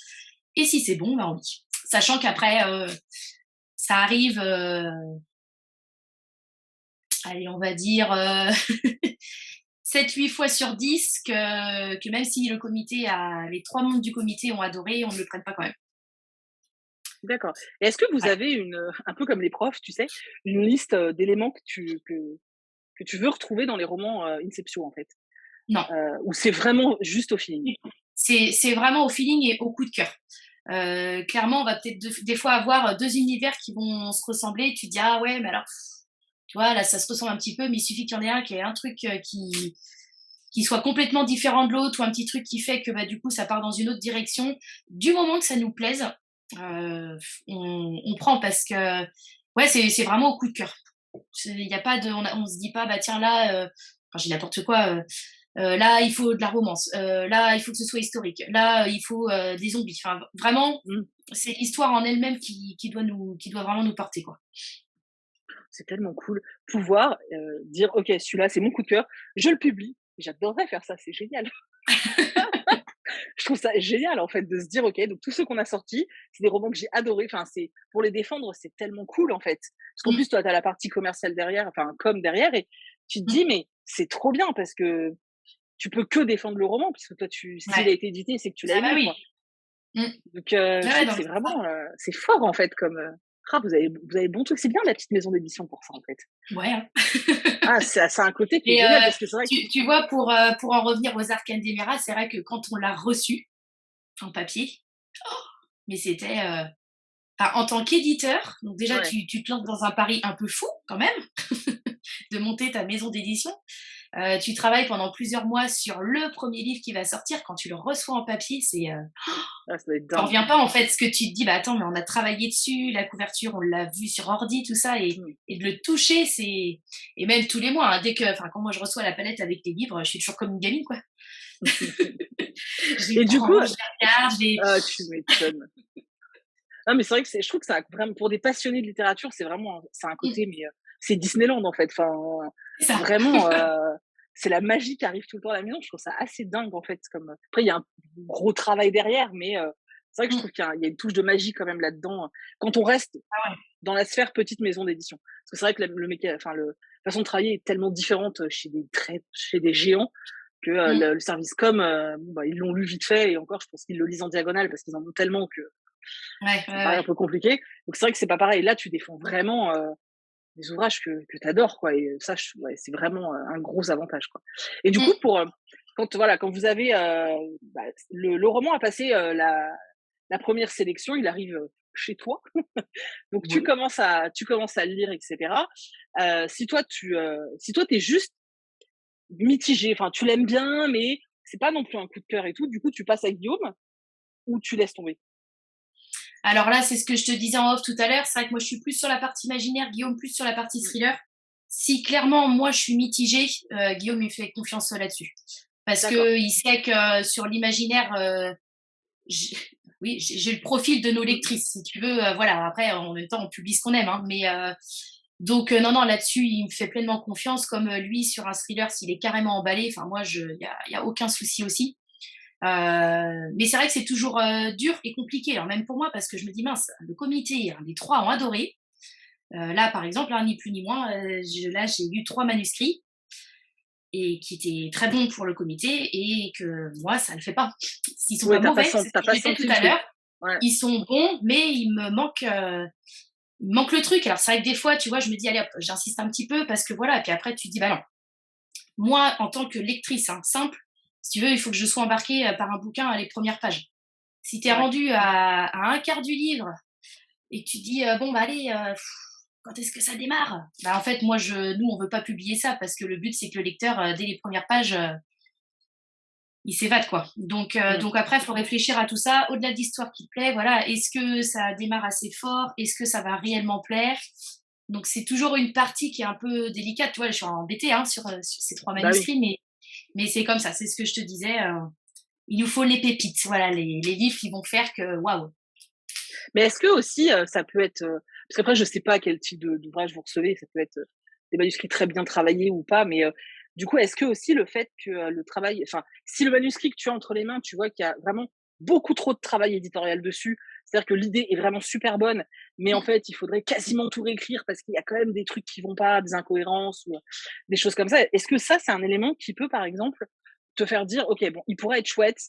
Et si c'est bon, bah, on lit. Sachant qu'après, ça arrive, allez, on va dire, 7-8 fois sur 10 que même si le comité a les 3 membres du comité ont adoré, on ne le prenne pas quand même. D'accord et est-ce que vous Ouais. avez un peu comme les profs, tu sais, une liste, d'éléments que tu veux retrouver dans les romans, Inception, en fait? Non. Ou c'est vraiment juste au feeling? C'est vraiment au feeling et au coup de cœur. Clairement, on va peut-être des fois avoir 2 univers qui vont se ressembler. Tu te dis: «Ah ouais, mais alors, tu vois, là, ça se ressemble un petit peu, mais il suffit qu'il y en ait un qui ait un truc, qui soit complètement différent de l'autre ou un petit truc qui fait que, bah, du coup, ça part dans une autre direction». Du moment que ça nous plaise, on prend parce que, ouais, c'est vraiment au coup de cœur. Il y a pas de on se dit pas: «Bah, tiens, là, enfin, je dis n'importe quoi, là, il faut de la romance, là, il faut que ce soit historique, là, il faut, des zombies». Enfin, vraiment, Mmh, c'est l'histoire en elle-même qui doit vraiment nous porter, quoi. c'est tellement cool. Pouvoir, dire: «OK, celui-là, c'est mon coup de cœur, je le publie». J'adorerais faire ça, c'est génial. Je trouve ça génial, en fait, de se dire: «OK, donc tous ceux qu'on a sortis, c'est des romans que j'ai adorés». Enfin, c'est pour les défendre, c'est tellement cool, en fait. Parce qu'en Mmh, plus, toi, tu as la partie commerciale derrière, enfin, com derrière et tu te mmh. dis: «Mais c'est trop bien» parce que tu peux que défendre le roman puisque toi, s'il a Ouais. été édité, c'est que tu l'as Ah bah aimé, oui. quoi. Mmh. Donc Ouais, je ouais, trouve que non, mais c'est c'est ça. vraiment, c'est fort, en fait, comme, vous avez bon truc. C'est bien la petite maison d'édition pour ça, en fait. Ouais, hein. Ah, ça a un côté qui est Et génial parce que c'est vrai que tu vois, pour en revenir aux Arcanes d'Émeraude, c'est vrai que quand on l'a reçu en papier, mais c'était, enfin, en tant qu'éditeur, donc déjà ouais. tu te lances dans un pari un peu fou quand même, de monter ta maison d'édition. Tu travailles pendant plusieurs mois sur le premier livre qui va sortir. Quand tu le reçois en papier, Ah, ça doit être tu dingue. reviens pas en fait. Ce que tu te dis, bah attends, mais on a travaillé dessus, la couverture, on l'a vu sur ordi, tout ça, Mmh. et de le toucher, c'est et même tous les mois, hein, enfin quand moi je reçois la palette avec les livres, je suis toujours comme une gamine quoi. Je les Et du coup, prends, je les regarde, tu m'étonnes. Non, mais c'est vrai que je trouve que ça a vraiment pour des passionnés de littérature, c'est vraiment ça a un mmh, côté mais c'est Disneyland, en fait. Enfin, c'est ça. vraiment, c'est la magie qui arrive tout le temps à la maison. Je trouve ça assez dingue, en fait, comme, après il y a un gros travail derrière, mais c'est vrai que je Mmh, trouve qu'il y a une touche de magie quand même là-dedans, quand on reste ah ouais. dans la sphère petite maison d'édition. Parce que c'est vrai que la façon de travailler est tellement différente, chez des géants que, Mmh, le service com, bon, bah, ils l'ont lu vite fait et encore je pense qu'ils le lisent en diagonale parce qu'ils en ont tellement que ouais, ça me ouais, paraît un ouais. peu compliqué. Donc c'est vrai que c'est pas pareil. Là, tu défends vraiment, des ouvrages que tu adores, quoi et ça, ouais, c'est vraiment, un gros avantage, quoi et du coup, Mmh, quand vous avez, bah, le roman a passé, la 1re sélection, il arrive, chez toi. Donc oui. tu commences à le lire et cetera. Si toi, tu es juste mitigé, enfin, tu l'aimes bien, mais c'est pas non plus un coup de cœur et tout, du coup, tu passes à Guillaume ou tu laisses tomber? Alors là, c'est ce que je te disais en off tout à l'heure. C'est vrai que moi, je suis plus sur la partie imaginaire, Guillaume plus sur la partie Mmh, thriller. Si clairement, moi, je suis mitigée, Guillaume, il fait confiance là-dessus. Parce d'accord. qu'il sait que sur l'imaginaire, j'ai oui, j'ai le profil de nos Mmh, lectrices, si tu veux. Voilà, après, en même temps, on publie ce qu'on aime, hein, mais donc non, non, là-dessus, il me fait pleinement confiance. Comme lui, sur un thriller, s'il est carrément emballé, enfin, moi, il y a aucun souci aussi. Mais c'est vrai que c'est toujours dur et compliqué, alors même pour moi, parce que je me dis, mince, le comité, les trois ont adoré. Là, par exemple, hein, ni plus ni moins, là, j'ai lu 3 manuscrits et qui étaient très bons pour le comité et que moi, ça ne le fait pas. S'ils sont ouais, pas mauvais, c'est ce tu que je pas disais tout senti le à truc. l'heure, Ouais. ils sont bons, mais il me manque le truc. Alors c'est vrai que des fois, tu vois, je me dis, allez hop, j'insiste un petit peu parce que voilà, puis après tu te dis, bah non. Moi, en tant que lectrice, hein, simple, si tu veux, il faut que je sois embarquée par un bouquin à les premières pages. Si tu es Ouais. rendu à un quart du livre et que tu dis bon, bah allez, quand est-ce que ça démarre? Bah en fait, nous, on veut pas publier ça parce que le but, c'est que le lecteur, dès les premières pages, il s'évade, quoi. Mmh. Donc après, il faut réfléchir à tout ça. Au-delà de l'histoire qui te plaît, voilà, est-ce que ça démarre assez fort? Est-ce que ça va réellement plaire? Donc c'est toujours une partie qui est un peu délicate. Tu vois, je suis embêtée hein, sur ces trois Bah oui. manuscrits, mais c'est comme ça. C'est ce que je te disais. Il nous faut les pépites, voilà, les livres qui vont faire que waouh. Mais est-ce que aussi, ça peut être, parce qu'après je sais pas quel type d'ouvrage vous recevez, ça peut être, des manuscrits très bien travaillés ou pas, mais, du coup, est-ce que aussi le fait que, le travail enfin, si le manuscrit que tu as entre les mains, tu vois qu'il y a vraiment beaucoup trop de travail éditorial dessus, c'est-à-dire que l'idée est vraiment super bonne, mais en fait, il faudrait quasiment tout réécrire parce qu'il y a quand même des trucs qui vont pas, des incohérences ou, des choses comme ça. Est-ce que ça, c'est un élément qui peut, par exemple, te faire dire: «OK, bon, il pourrait être chouette,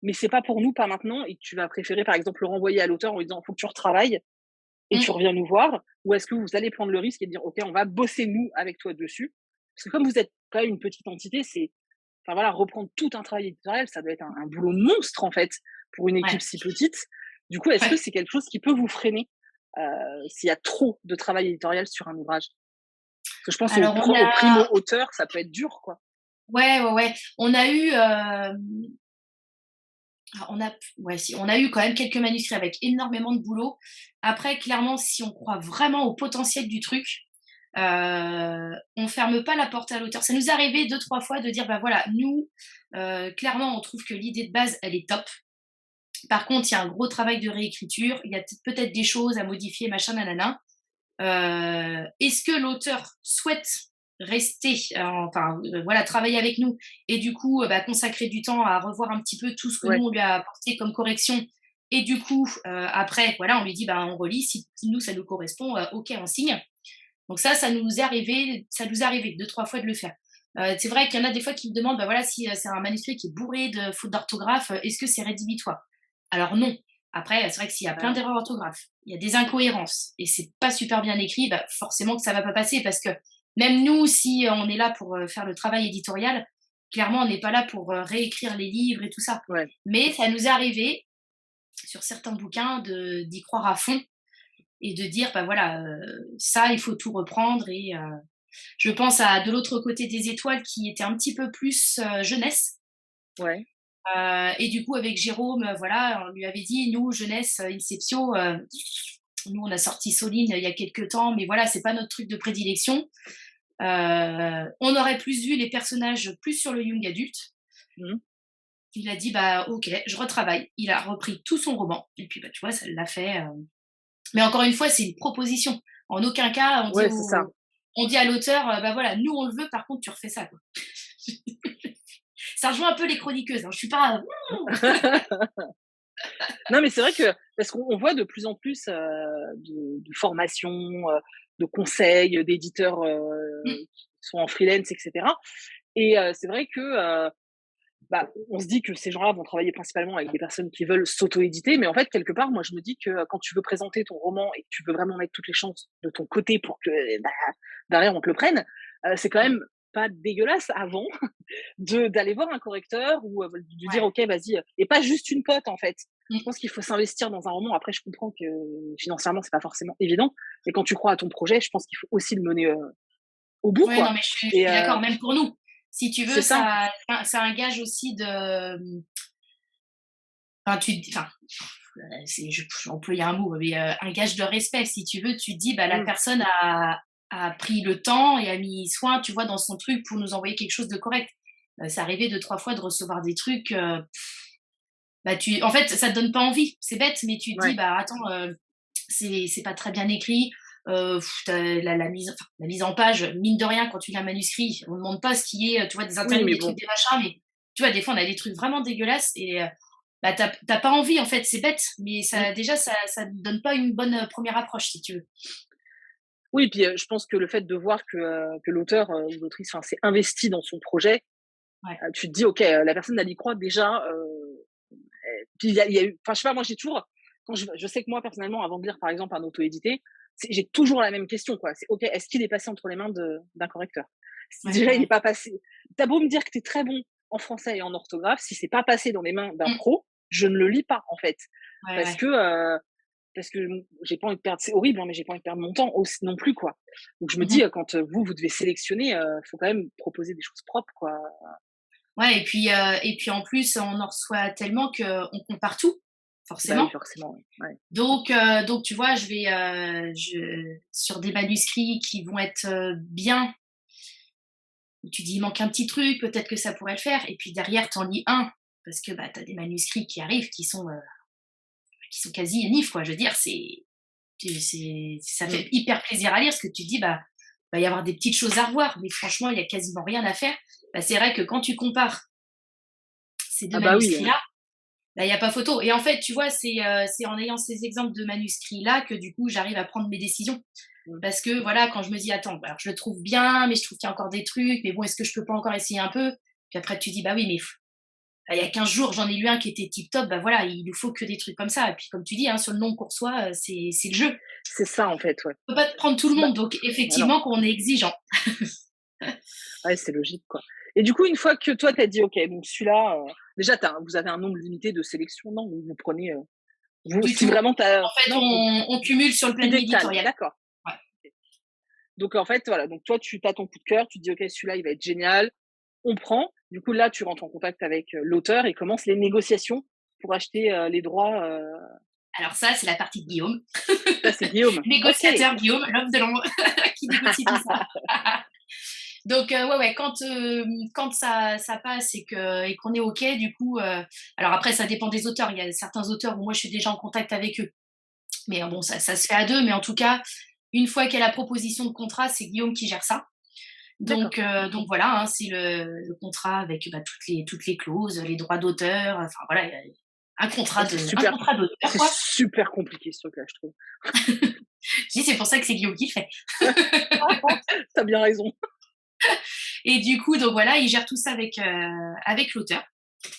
mais c'est pas pour nous, pas maintenant», et que tu vas préférer, par exemple, le renvoyer à l'auteur en lui disant: «Faut que tu retravailles et tu Mmh, reviens nous voir», ou est-ce que vous allez prendre le risque et dire: «OK, on va bosser nous avec toi dessus»? Parce que comme vous êtes quand même une petite entité, c'est enfin voilà, reprendre tout un travail éditorial, ça doit être un boulot monstre en fait pour une équipe ouais, si petite. Du coup, est-ce que ouais. c'est quelque chose qui peut vous freiner, s'il y a trop de travail éditorial sur un ouvrage? Parce que je pense Alors au primo auteur, ça peut être dur, quoi. ouais, ouais, ouais, on a eu, ah, ouais, si, on a eu quand même quelques manuscrits avec énormément de boulot. Après, clairement, si on croit vraiment au potentiel du truc, on ferme pas la porte à l'auteur. Ça nous est arrivé 2-3 fois de dire: «Bah, voilà, nous, clairement, on trouve que l'idée de base, elle est top. Par contre, il y a un gros travail de réécriture, il y a peut-être des choses à modifier, machin, nanana. Est-ce que l'auteur souhaite rester, enfin, voilà, travailler avec nous et du coup, bah, consacrer du temps à revoir un petit peu tout ce que nous, Ouais. on lui a apporté comme correction et du coup, après, voilà, on lui dit: «Ben, on relit, si nous, ça nous correspond, OK, on signe». Donc ça nous est arrivé 2-3 fois de le faire. C'est vrai qu'il y en a des fois qui me demandent, bah, voilà, si, c'est un manuscrit qui est bourré de fautes d'orthographe, est-ce que c'est rédhibitoire? Alors non. Après, c'est vrai que s'il y a plein Ah, d'erreurs d'orthographe, il y a des incohérences et c'est pas super bien écrit, bah, forcément que ça va pas passer parce que même nous, si on est là pour, faire le travail éditorial, clairement, on n'est pas là pour, réécrire les livres et tout ça. ouais. Mais ça nous est arrivé, sur certains bouquins, d'y croire à fond et de dire: «Bah, voilà, ça, il faut tout reprendre» et je pense à De l'autre côté des étoiles qui était un petit peu plus, jeunesse, Ouais. et du coup avec Jérôme, voilà, on lui avait dit: «Nous, jeunesse, Inceptio, nous on a sorti Soline il y a quelque temps, mais voilà, c'est pas notre truc de prédilection». On aurait plus vu les personnages plus sur le young adulte. Mmh. Il a dit: «Bah, OK, je retravaille». Il a repris tout son roman et puis, bah, tu vois, ça l'a fait, mais encore une fois, c'est une proposition. En aucun cas, Ouais, c'est ça. on dit à l'auteur, «Bah, voilà, nous on le veut, par contre tu refais ça, quoi». Ça rejoint un peu les chroniqueuses, hein, je suis pas, Non, mais c'est vrai que parce qu'on voit de plus en plus, de formations, de conseils, d'éditeurs, mmh, qui sont en freelance et cetera, et c'est vrai que, bah, on se dit que ces gens-là vont travailler principalement avec des personnes qui veulent s'auto-éditer, mais en fait, quelque part, moi, je me dis que quand tu veux présenter ton roman et que tu veux vraiment mettre toutes les chances de ton côté pour que, bah, derrière, on te le prenne, c'est quand ouais, même pas dégueulasse avant de d'aller voir un correcteur ou, de dire: ouais, «OK, vas-y», et pas juste une pote, en fait. Je mmh, pense qu'il faut s'investir dans un roman. Après, je comprends que financièrement, c'est pas forcément évident, mais quand tu crois à ton projet, je pense qu'il faut aussi le mener, au bout, ouais, non, quoi, mais je et suis d'accord, même pour nous. Si tu veux, c'est ça. c'est un gage aussi de, enfin, enfin, j'ai employé un mot, mais, un gage de respect, si tu veux. Tu te dis, bah, la Mmh. personne a pris le temps et a mis soin, tu vois, dans son truc pour nous envoyer quelque chose de correct. C'est arrivé 2-3 fois de recevoir des trucs, bah, en fait, ça te donne pas envie. C'est bête, mais tu te dis: Ouais. «Bah, attends, c'est pas très bien écrit, tu la mise en page, mine de rien, quand tu lis un manuscrit, on ne demande pas ce qui est, tu vois, des Oui, interlignes, mais des trucs, bon. des machins, mais tu vois, des fois, on a des trucs vraiment dégueulasses et bah, tu pas envie, en fait. C'est bête, mais Mmh. ça ne donne pas une bonne, 1re approche, si tu veux. Oui, puis, je pense que le fait de voir que l'auteur, ou l'autrice, enfin, s'est investi dans son projet, Ouais. tu te dis: «OK, la personne, elle y croit déjà», puis il y a eu enfin, je sais pas, moi, j'ai toujours quand je sais que moi, personnellement, avant de lire, par exemple, un auto-édité, j'ai toujours la même question, quoi. C'est: «OK, est-ce qu'il est passé entre les mains d'un correcteur?» Si Ouais, déjà il ouais. est pas passé, tu beau me dire que tu es très bon en français et en orthographe, si c'est pas passé dans les mains d'un Mmh. pro, je ne le lis pas, en fait. Ouais, Parce ouais. que, parce que j'ai pas envie de perdre, c'est horrible, hein, mais j'ai pas envie de perdre mon temps aussi non plus, quoi. Donc je me dis, Mmh. quand, vous devez sélectionner, faut quand même proposer des choses propres, quoi. Ouais et puis en plus, on en reçoit tellement qu'on compare tout, Bah oui, forcément. forcément, oui. Ouais. Donc tu vois, je sur des manuscrits qui vont être, bien, tu dis: «Il manque un petit truc, peut-être que ça pourrait le faire» et puis derrière, tu en lis un parce que, bah, tu as des manuscrits qui arrivent qui sont quasi nifs, quoi. Je veux dire, c'est ça Mmh. fait hyper plaisir à lire parce que tu te dis: «Bah, va y avoir des petites choses à revoir» mais franchement, il y a quasiment rien à faire. Bah, c'est vrai que quand tu compares ces 2 Ah bah oui, manuscrits-là, bah, il y a pas photo et en fait, tu vois, c'est en ayant ces exemples de manuscrits-là que du coup, j'arrive à prendre mes décisions. mmh. Parce que voilà, quand je me dis: «Attends, alors je le trouve bien, mais je trouve qu'il y a encore des trucs, mais bon, est-ce que je peux pas encore essayer un peu?» Puis après tu dis: «Bah oui, mais il y a 15 jours, j'en ai lu un qui était tip top, bah voilà, il nous faut que des trucs comme ça» et puis comme tu dis, hein, sur le nombre qu'on reçoit, c'est le jeu. C'est ça, en fait, ouais. On peut pas te prendre tout le Bah, monde, donc bah non, effectivement qu'on est exigeant. ouais, c'est logique, quoi. Et du coup, une fois que toi, tu as dit: «OK, donc celui-là», déjà vous avez un nombre limité de sélections, non? Ou vous prenez, vous Du si tout. vraiment tu as En fait, non, donc on cumule sur le tu planning décales, éditorial. d'accord. Ouais. OK. Donc en fait, voilà, donc toi, tu as ton coup de cœur, tu te dis: «OK, celui-là, il va être génial», on prend. Du coup, là, tu rentres en contact avec, l'auteur et commencent les négociations pour acheter, les droits, Alors ça, c'est la partie de Guillaume. ça, c'est Guillaume. OK. Négociateur Guillaume, l'homme de l'ombre qui négocie tout ça. Donc ouais, ouais, quand ça passe et qu'on est OK, du coup, alors après ça dépend des auteurs. Il y a certains auteurs où moi je suis déjà en contact avec eux. Mais bon, ça se fait à 2, mais en tout cas, une fois qu'il y a la proposition de contrat, c'est Guillaume qui gère ça. D'accord. Donc voilà, hein, c'est le contrat avec, bah, toutes les clauses, les droits d'auteur, enfin voilà, il y a Ouais, un contrat d'auteur, c'est quoi. super compliqué ce truc-là, je trouve. Je dis: «C'est pour ça que c'est Guillaume qui le fait». Tu as bien raison. Et du coup, donc voilà, il gère tout ça avec l'auteur.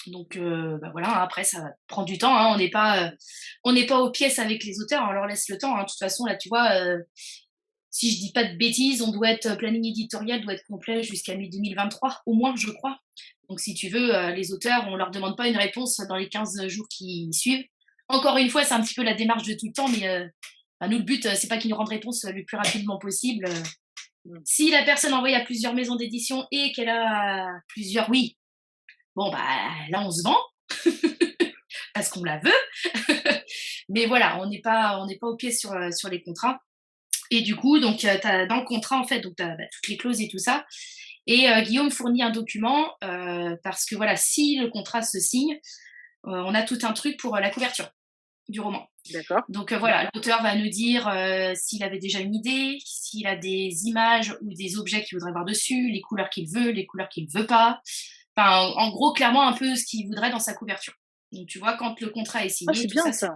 Donc bah, voilà, hein, après ça prend du temps, hein, on n'est pas aux pièces avec les auteurs, on leur laisse le temps, hein. De toute façon, là, tu vois, si je dis pas de bêtises, on doit être planning éditorial doit être complet jusqu'à mi-2023 au moins, je crois. Donc si tu veux, les auteurs, on leur demande pas une réponse dans les 15 jours qui suivent. Encore une fois, c'est un petit peu la démarche de tout le temps, mais bah, nous, le but, c'est pas qu'ils nous rendent réponse, le plus rapidement possible. Mmh. Si la personne envoie à plusieurs maisons d'édition et qu'elle a plusieurs oui, bon, bah, là, on se vend parce qu'on la veut. Mais voilà, on n'est pas au pied sur les contrats. Et du coup, donc, dans le contrat, en fait, donc, tu as toutes les clauses et tout ça. Et Guillaume fournit un document parce que voilà, si le contrat se signe, on a tout un truc pour la couverture du roman. D'accord. Donc voilà, l'auteur va nous dire s'il avait déjà une idée, s'il a des images ou des objets qu'il voudrait voir dessus, les couleurs qu'il veut, les couleurs qu'il veut pas. Enfin, en gros, clairement, un peu ce qu'il voudrait dans sa couverture. Donc tu vois, quand le contrat est Ah, signé, c'est tout bien ça, c'est ça.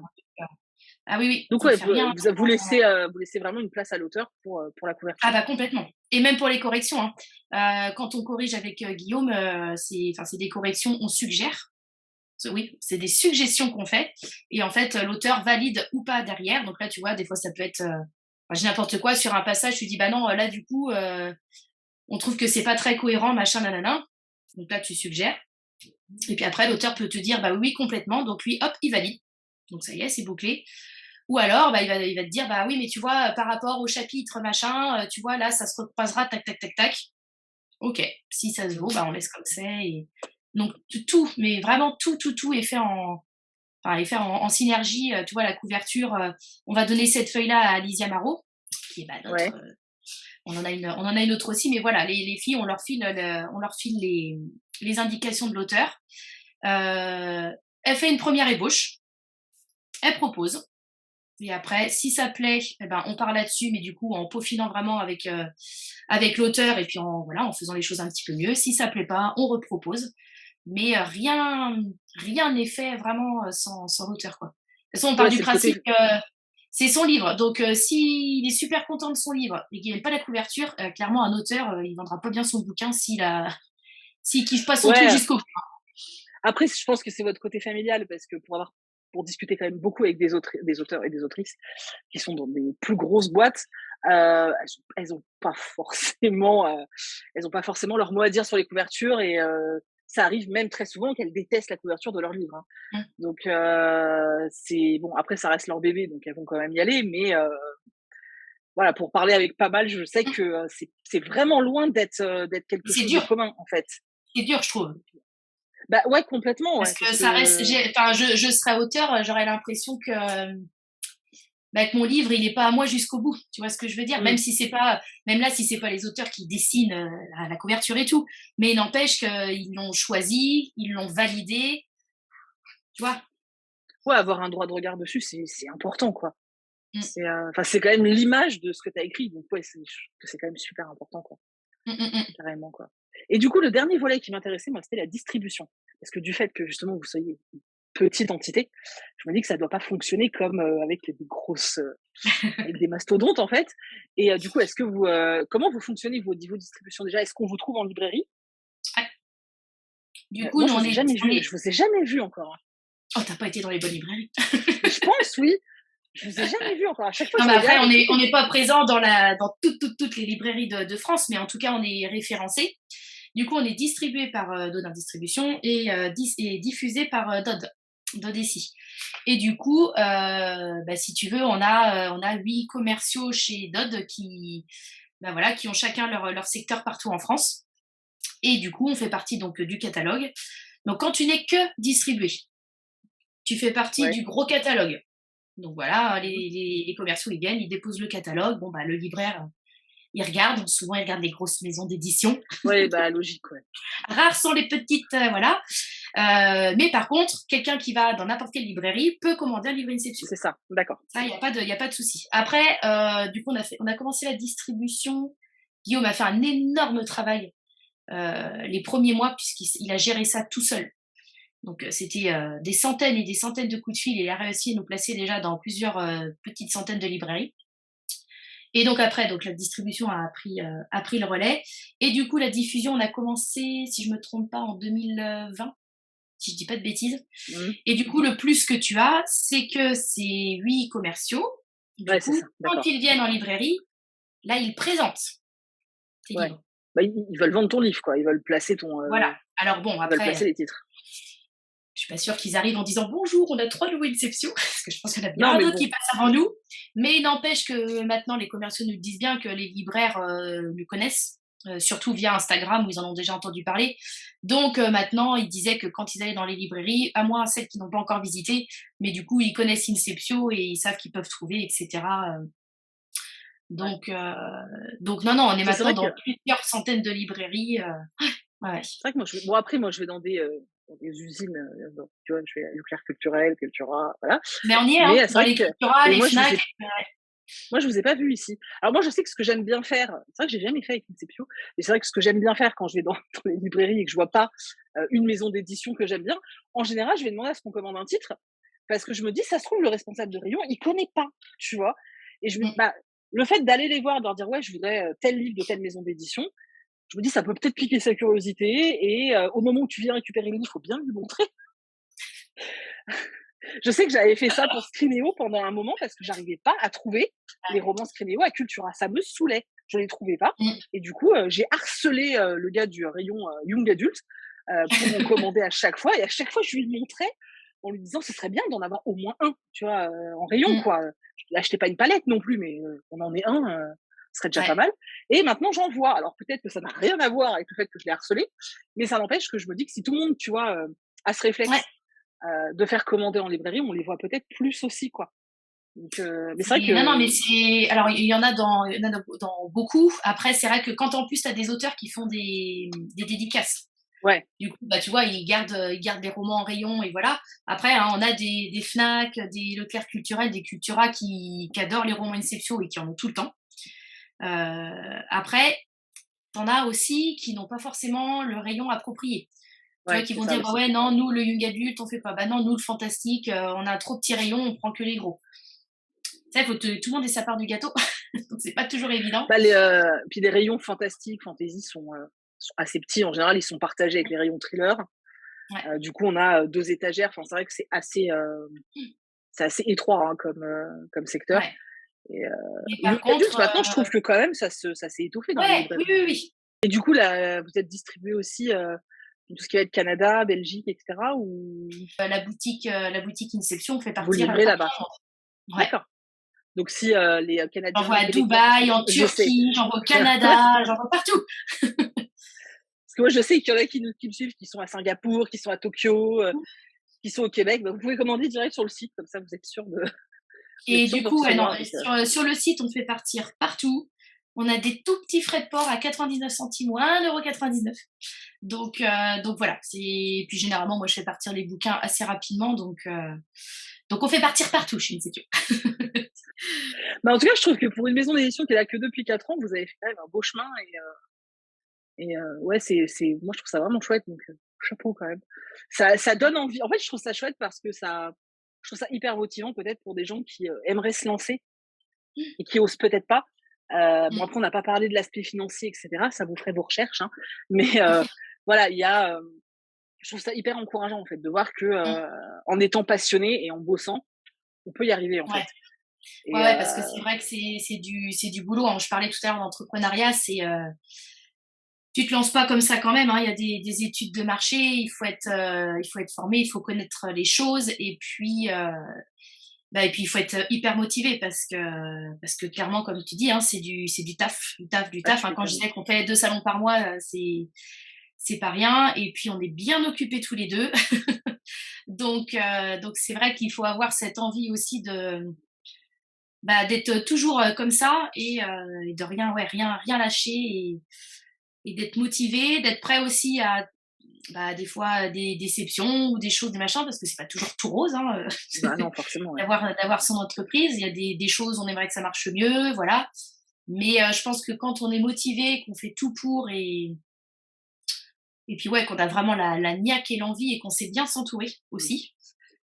ah oui, oui, Donc on ouais, fait rien. vous laissez vraiment une place à l'auteur pour la Ah couverture. bah complètement. Et même pour les corrections, hein. Quand on corrige avec Guillaume, c'est des corrections, on suggère. Oui, c'est des suggestions qu'on fait. Et en fait, l'auteur valide ou pas derrière. Donc là, tu vois, des fois, ça peut être, enfin, j'ai n'importe quoi sur un passage, tu dis, bah non, là, du coup, on trouve que c'est pas très cohérent, machin, nanana. Donc là, tu suggères. Et puis après, l'auteur peut te dire, bah oui, complètement. Donc lui, hop, il valide. Donc ça y est, c'est bouclé. Ou alors, bah, il va te dire, bah oui, mais tu vois, par rapport au chapitre, machin, tu vois, là, ça se recroisera, tac, tac, tac, tac. Ok, si ça se vaut, Mmh. bah on laisse comme c'est. Et... Donc tout, mais vraiment tout est fait est fait en synergie. Tu vois, la couverture, on va donner cette feuille-là à Alicia Marot, qui est bah, notre. Ouais. On en a une autre aussi, mais voilà, les filles, on leur file les indications de l'auteur. Elle fait une première ébauche, elle propose. Et après, si ça plaît, eh ben, on part là-dessus, mais du coup, en peaufinant vraiment avec l'auteur et puis voilà, en faisant les choses un petit peu mieux. Si ça plaît pas, on repropose. Mais rien n'est fait vraiment sans l'auteur, quoi. De toute façon, on part Ouais, du c'est le principe côté que c'est son livre. Donc, s'il est super content de son livre et qu'il n'aime pas la couverture, clairement, un auteur, il vendra pas bien son bouquin s'il kiffe pas son truc ouais, jusqu'au bout. après je pense que c'est votre côté familial parce que pour discuter quand même beaucoup avec des auteurs et des autrices qui sont dans des plus grosses boîtes, elles ont pas forcément, elles ont pas forcément leur mot à dire sur les couvertures et ça arrive même très souvent qu'elles détestent la couverture de leur livre, hein. Mmh. Donc c'est bon, après ça reste leur bébé, donc elles vont quand même y aller, mais voilà, pour parler avec pas mal, je sais Mmh. que, c'est vraiment loin d'être quelque C'est chose de dur, commun, en fait. c'est dur, je trouve. Bah, ouais, complètement, Parce ouais, que parce ça reste, que enfin, je serais auteur, j'aurais l'impression que, bah, que mon livre, il est pas à moi jusqu'au bout. Tu vois ce que je veux dire? Même mmh, si c'est pas, même là, si c'est pas les auteurs qui dessinent la couverture et tout, mais il n'empêche qu'ils l'ont choisi, ils l'ont validé, tu vois? ouais, avoir un droit de regard dessus, c'est important, quoi. Mm, Enfin, c'est quand même l'image de ce que tu as écrit, donc ouais, je trouve que c'est quand même super important, quoi, mm, mm, mm. carrément, quoi. Et du coup, le dernier volet qui m'intéressait, moi, c'était la distribution. Parce que du fait que justement vous soyez une petite entité, je me dis que ça doit pas fonctionner comme, avec des grosses, avec des mastodontes, en fait. Et du coup, est-ce que vous, comment vous fonctionnez vous au niveau distribution déjà? Est-ce qu'on vous trouve en librairie? Ouais. Du coup, Moi, nous, je vous ai jamais vu encore, hein. oh, t'as pas été dans les bonnes librairies. Mais je pense, oui, je vous ai jamais vu encore. À chaque fois, Non, je mais après, regarde et tout. on n'est pas présent dans toutes les librairies de France, mais en tout cas, on est référencé. Du coup, on est distribué par Dodin Distribution et diffusé par Dodeci. Et du coup, bah, si tu veux, on a 8 commerciaux chez Dod qui, bah, voilà, qui ont chacun leur secteur partout en France. Et du coup, on fait partie donc du catalogue. Donc, quand tu n'es que distribué, tu fais partie Ouais. du gros catalogue. Donc voilà, Mmh. les commerciaux, ils viennent, ils déposent le catalogue. Bon, bah, le libraire, il regarde. Souvent, il regarde les grosses maisons d'édition. Ouais, bah, logique, ouais. Rares sont les petites, voilà. Mais par contre, quelqu'un qui va dans n'importe quelle librairie peut commander un livre Inception. C'est ça, d'accord. Ça, y a pas de souci. Après, du coup, on a commencé la distribution. Guillaume a fait un énorme travail les premiers mois puisqu'il a géré ça tout seul. Donc, c'était des centaines et des centaines de coups de fil. Il a réussi à nous placer déjà dans plusieurs petites centaines de librairies. Et donc après, donc la distribution a pris le relais. Et du coup, la diffusion, on a commencé, si je me trompe pas, en 2020, si je dis pas de bêtises. Mmh. Et du coup, le plus que tu as, c'est que c'est 8 commerciaux. Du Ouais, c'est ça, coup, quand d'accord. ils viennent en librairie, là, ils présentent tes Ouais. livres. Bah, ils veulent vendre ton livre, quoi. Ils veulent placer ton, Voilà. Alors bon, ils veulent après, placer les titres. je suis pas sûre qu'ils arrivent en disant bonjour, on a 3 nouveaux Inception, parce que je pense qu'il y en a Non, bien mais d'autres bon, qui passent avant nous. Mais il n'empêche que maintenant, les commerciaux nous disent bien que les libraires le connaissent, surtout via Instagram où ils en ont déjà entendu parler. Donc maintenant, ils disaient que quand ils allaient dans les librairies, à moins celles qui n'ont pas encore visité, mais du coup, ils connaissent Inception et ils savent qu'ils peuvent trouver, etc. ouais. Donc, non, non, on est Parce que c'est maintenant vrai que dans plusieurs centaines de librairies. Ouais, ouais. c'est vrai que moi, bon, après, moi, je vais dans des usines, tu vois, je vais à Leclerc Culturel, Cultura, voilà. Mais on y est, Mais hein, c'est dans vrai les que Cultura, mais les Fnac. moi, je vous ai pas vu ici. Alors moi, je sais que ce que j'aime bien faire, c'est vrai que j'ai jamais fait avec Inceptio, mais c'est vrai que ce que j'aime bien faire quand je vais dans dans les librairies et que je vois pas, une maison d'édition que j'aime bien, en général, je vais demander à ce qu'on commande un titre parce que je me dis: «Ça se trouve, le responsable de rayon, il connaît pas», tu vois? Et je me Mm, bah, le fait d'aller les voir, de leur dire: «Ouais, je voudrais, tel livre de telle maison d'édition», je me dis: «Ça peut peut-être piquer sa curiosité» et au moment où tu viens récupérer le livre, il faut bien lui montrer. Je sais que j'avais fait ça pour Skrinéo pendant un moment parce que j'arrivais pas à trouver les romans Skrinéo à Cultura. Ça me saoulait. Je les trouvais pas. mm. Et du coup, j'ai harcelé le gars du rayon Young Adult pour en commander à chaque fois. Et à chaque fois, je lui montrais en lui disant ce serait bien d'en avoir au moins un, tu vois, en rayon, Mmh. quoi. Je n'achetais pas une palette non plus, mais on en est un, ce serait déjà pas Ouais. mal. Et maintenant, j'en vois. Alors peut-être que ça n'a rien à voir avec le fait que je l'ai harcelé, mais ça n'empêche que je me dis que si tout le monde, tu vois, a ce Ouais. réflexe de faire commander en librairie, on les voit peut-être plus aussi, quoi. Donc, mais c'est vrai Non, non, que mais c'est alors il y en a dans beaucoup. Après, c'est vrai que quand en plus tu as des auteurs qui font des dédicaces. ouais, Du coup, bah, tu vois, ils gardent des romans en rayon et voilà. Après, hein, on a des Fnac, des Leclerc Culturel, des Cultura qui adorent les romans Inception et qui en ont tout le temps. Après, t'en as aussi qui n'ont pas forcément le rayon approprié. Tu vois, ouais, qui c'est vont ça dire: «Bah, aussi. ouais, non, nous, le young adulte, on fait pas. Bah, non, nous, le fantastique, on a un trop petit rayon, on prend que les gros». Ça, tout le monde ait sa part du gâteau, donc c'est pas toujours évident. Bah, puis les rayons fantastique, fantasy sont assez petits. En général, ils sont partagés avec les rayons thriller. Ouais. Du coup, on a 2 étagères. Enfin, c'est vrai que c'est assez étroit, hein, comme secteur. Ouais. Et Mais young par contre, adulte, maintenant, je trouve que quand même ça s'est étoffé dans les ouais, oui, librairies. oui, oui. Et du coup, là, vous êtes distribués aussi, tout ce qui va être Canada, Belgique et cetera ou La boutique Inception fait vous partir livrez partout là-bas? dans le monde. Ouais. D'accord. Donc si, les, J'envoie Canadiens, à Québécois Dubaï, en je sais. Turquie, j'envoie au Canada, j'envoie partout. Parce que moi, je sais qu'il y en a qui me suivent, qui sont à Singapour, qui sont à Tokyo, qui sont au Québec. Bah, vous pouvez commander direct sur le site, comme ça vous êtes sûr de vous êtes Et sûr du de coup, ouais, non, recevoir donc sur le site, on te fait partir partout. On a des tout petits frais de port à 99 centimes ou à 1,99 €. Donc voilà, c'est puis généralement, moi, je fais partir les bouquins assez rapidement, donc on fait partir partout chez Insecu. bah, en tout cas, je trouve que pour une maison d'édition qui est là que depuis 4 ans, vous avez fait quand même un beau chemin ouais, c'est moi, je trouve ça vraiment chouette donc chapeau quand même. Ça donne envie. En fait, je trouve ça chouette parce que je trouve ça hyper motivant peut-être pour des gens qui, aimeraient se lancer et qui osent peut-être pas. Bon, Mmh. après on n'a pas parlé de l'aspect financier et cetera, ça vous ferait vos recherches, hein. Mais voilà, il y a, je trouve ça hyper encourageant en fait de voir que, Mmh. en étant passionné et en bossant, on peut y arriver en fait. Ouais. Ouais, Et ouais, parce que c'est vrai que c'est du boulot, hein. Je parlais tout à l'heure d'entrepreneuriat, tu te lances pas comme ça quand même, hein. Il y a des études de marché, il faut être formé, il faut connaître les choses et puis il faut être hyper motivé parce que clairement, comme tu dis, hein, c'est du taf, du taf, du ah, taf, tu hein. Quand je m'étonnes. disais qu'on fait 2 salons par mois, c'est pas rien et puis on est bien occupés tous les 2. Donc c'est vrai qu'il faut avoir cette envie aussi d'être toujours, comme ça et de rien lâcher et d'être motivé, d'être prêt aussi à, des fois, des déceptions ou des choses, des machins, parce que c'est pas toujours tout rose, hein, Bah, non, forcément, ouais. d'avoir son entreprise. Il y a des choses, on aimerait que ça marche mieux, voilà. Mais je pense que quand on est motivé, qu'on fait tout pour et puis ouais, qu'on a vraiment la niaque et l'envie et qu'on sait bien s'entourer Mmh. aussi,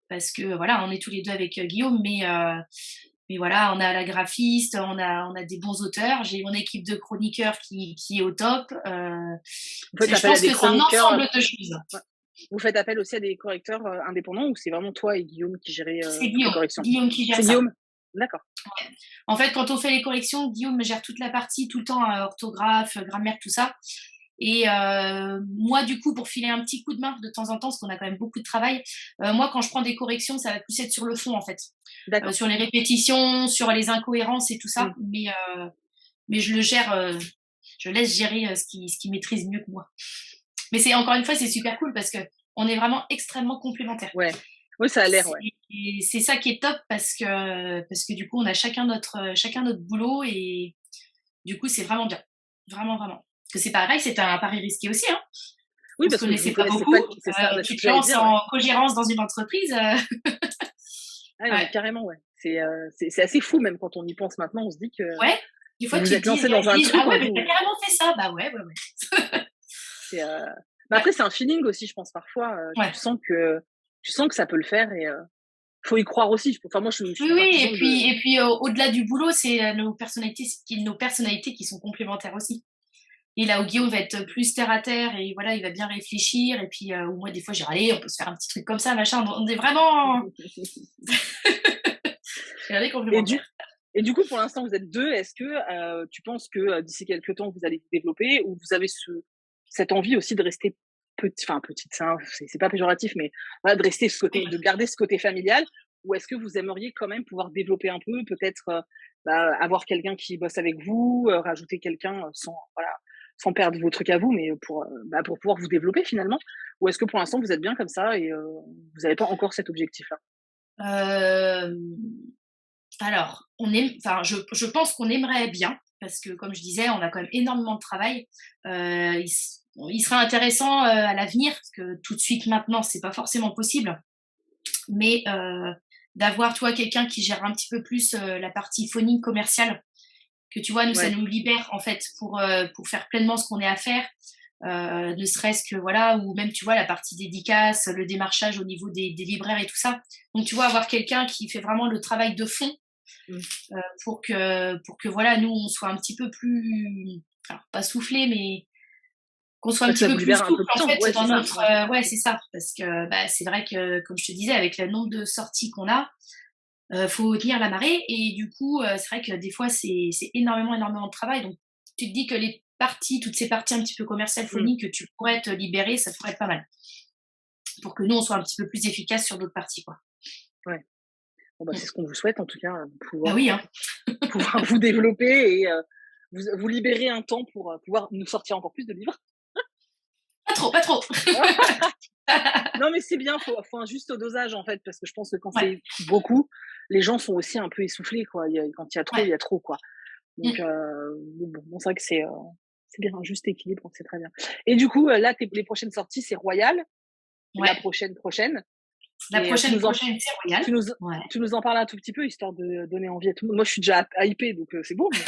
parce que voilà, on est tous les 2 avec, Guillaume, mais voilà, on a la graphiste, on a des bons auteurs, j'ai mon équipe de chroniqueurs qui est au top. Vous faites Je appel à pense des que c'est un chroniqueurs, ensemble de choses. ouais. Vous faites appel aussi à des correcteurs, indépendants ou c'est vraiment toi et Guillaume qui gérez, C'est toutes les Guillaume, corrections? Guillaume qui gère C'est ça. Guillaume? D'accord. En fait, quand on fait les corrections, Guillaume gère toute la partie, tout le temps, orthographe, grammaire, tout ça. Et moi, du coup, pour filer un petit coup de main de temps en temps, parce qu'on a quand même beaucoup de travail, moi, quand je prends des corrections, ça va plus être sur le fond, en fait. D'accord. Sur les répétitions, sur les incohérences et tout ça. Mmh. Mais je le gère, je laisse gérer ce qui maîtrise mieux que moi. Mais encore une fois, c'est super cool parce que on est vraiment extrêmement complémentaires. Ouais. Oui, ça a l'air, ouais. C'est ça qui est top parce que du coup, on a chacun notre boulot et du coup, c'est vraiment bien. Vraiment, vraiment. Parce que c'est pareil, c'est un pari risqué aussi, hein. Oui, On se parce que vous connaissait pas connaissez beaucoup. pas c'est ça, bah, c'est Tu ce que te j'allais lances dire, ouais. en co-gérance dans une entreprise. Ah non, mais Ouais. carrément, ouais. C'est assez fou même quand on y pense maintenant, on se dit que Ouais. Des vous fois, vous tu êtes te dis, lancé il y a dans un ils disent: «Ah truc ouais, où mais tu vous carrément fait ça». Bah ouais, ouais, ouais. c'est, bah, Ouais, après c'est un feeling aussi, je pense parfois, ouais. tu sens que ça peut le faire et faut y croire aussi. Enfin moi je Oui, suis oui, partisan et de puis, et puis au-delà du boulot, c'est nos personnalités qui sont complémentaires aussi. Et là où Guillaume va être plus terre à terre et voilà, il va bien réfléchir. Et puis, où moi, des fois, j'ai allez, on peut se faire un petit truc comme ça, machin. On est vraiment, regardez, et du complémentaires. et du coup pour l'instant vous êtes 2. Est-ce que, tu penses que, d'ici quelques temps vous allez vous développer ou vous avez cette envie aussi de rester petite, c'est pas péjoratif, mais voilà, de rester de garder ce côté familial? Ou est-ce que vous aimeriez quand même pouvoir développer un peu, peut-être, bah, avoir quelqu'un qui bosse avec vous, rajouter quelqu'un, sans voilà, sans perdre vos trucs à vous, mais pour, bah, pour pouvoir vous développer finalement? Ou est-ce que pour l'instant vous êtes bien comme ça et vous avez pas encore cet objectif-là? Euh, alors, enfin, je pense qu'on aimerait bien, parce que comme je disais, on a quand même énormément de travail. Il serait intéressant à l'avenir, parce que tout de suite maintenant, c'est pas forcément possible, mais d'avoir, toi, quelqu'un qui gère un petit peu plus la partie phoning commerciale, que tu vois, nous, ça Ouais, nous libère en fait pour faire pleinement ce qu'on est à faire. Ne serait-ce que voilà, ou même tu vois la partie dédicace, le démarchage au niveau des libraires et tout ça. Donc tu vois, avoir quelqu'un qui fait vraiment le travail de fond mmh. pour que voilà, nous on soit un petit peu plus, alors pas soufflé, mais qu'on soit un Ouais, que petit ça vous peu plus libère un souple peu de en temps. fait Ouais, c'est dans ça, notre, ouais. ouais, c'est ça, parce que c'est vrai que comme je te disais, avec le nombre de sorties qu'on a, faut tenir la marée et du coup, c'est vrai que des fois, c'est énormément, énormément de travail. Donc tu te dis que toutes ces parties un petit peu commerciales, Mmh. phonies que tu pourrais te libérer, ça pourrait être pas mal. Pour que nous, on soit un petit peu plus efficace sur d'autres parties, quoi. Ouais. Bon, bah, Mmh. c'est ce qu'on vous souhaite en tout cas, Bah oui, hein. pouvoir vous développer et vous libérer un temps pour, pouvoir nous sortir encore plus de livres. Pas trop, pas trop. Non, mais c'est bien, faut un juste dosage, en fait, parce que je pense que quand Ouais, c'est beaucoup, les gens sont aussi un peu essoufflés, quoi. Quand il y a trop, ouais. il y a trop, quoi. Donc, Mmh. bon, c'est vrai que c'est bien, un juste équilibre, donc c'est très bien. Et du coup, là, les prochaines sorties, c'est Royal, la Ouais. prochaine. La Et prochaine, prochaine, c'est Royal. tu nous, Ouais. tu nous en parles un tout petit peu, histoire de donner envie à tout le monde. Moi, je suis déjà hypée, donc c'est bon. Mais...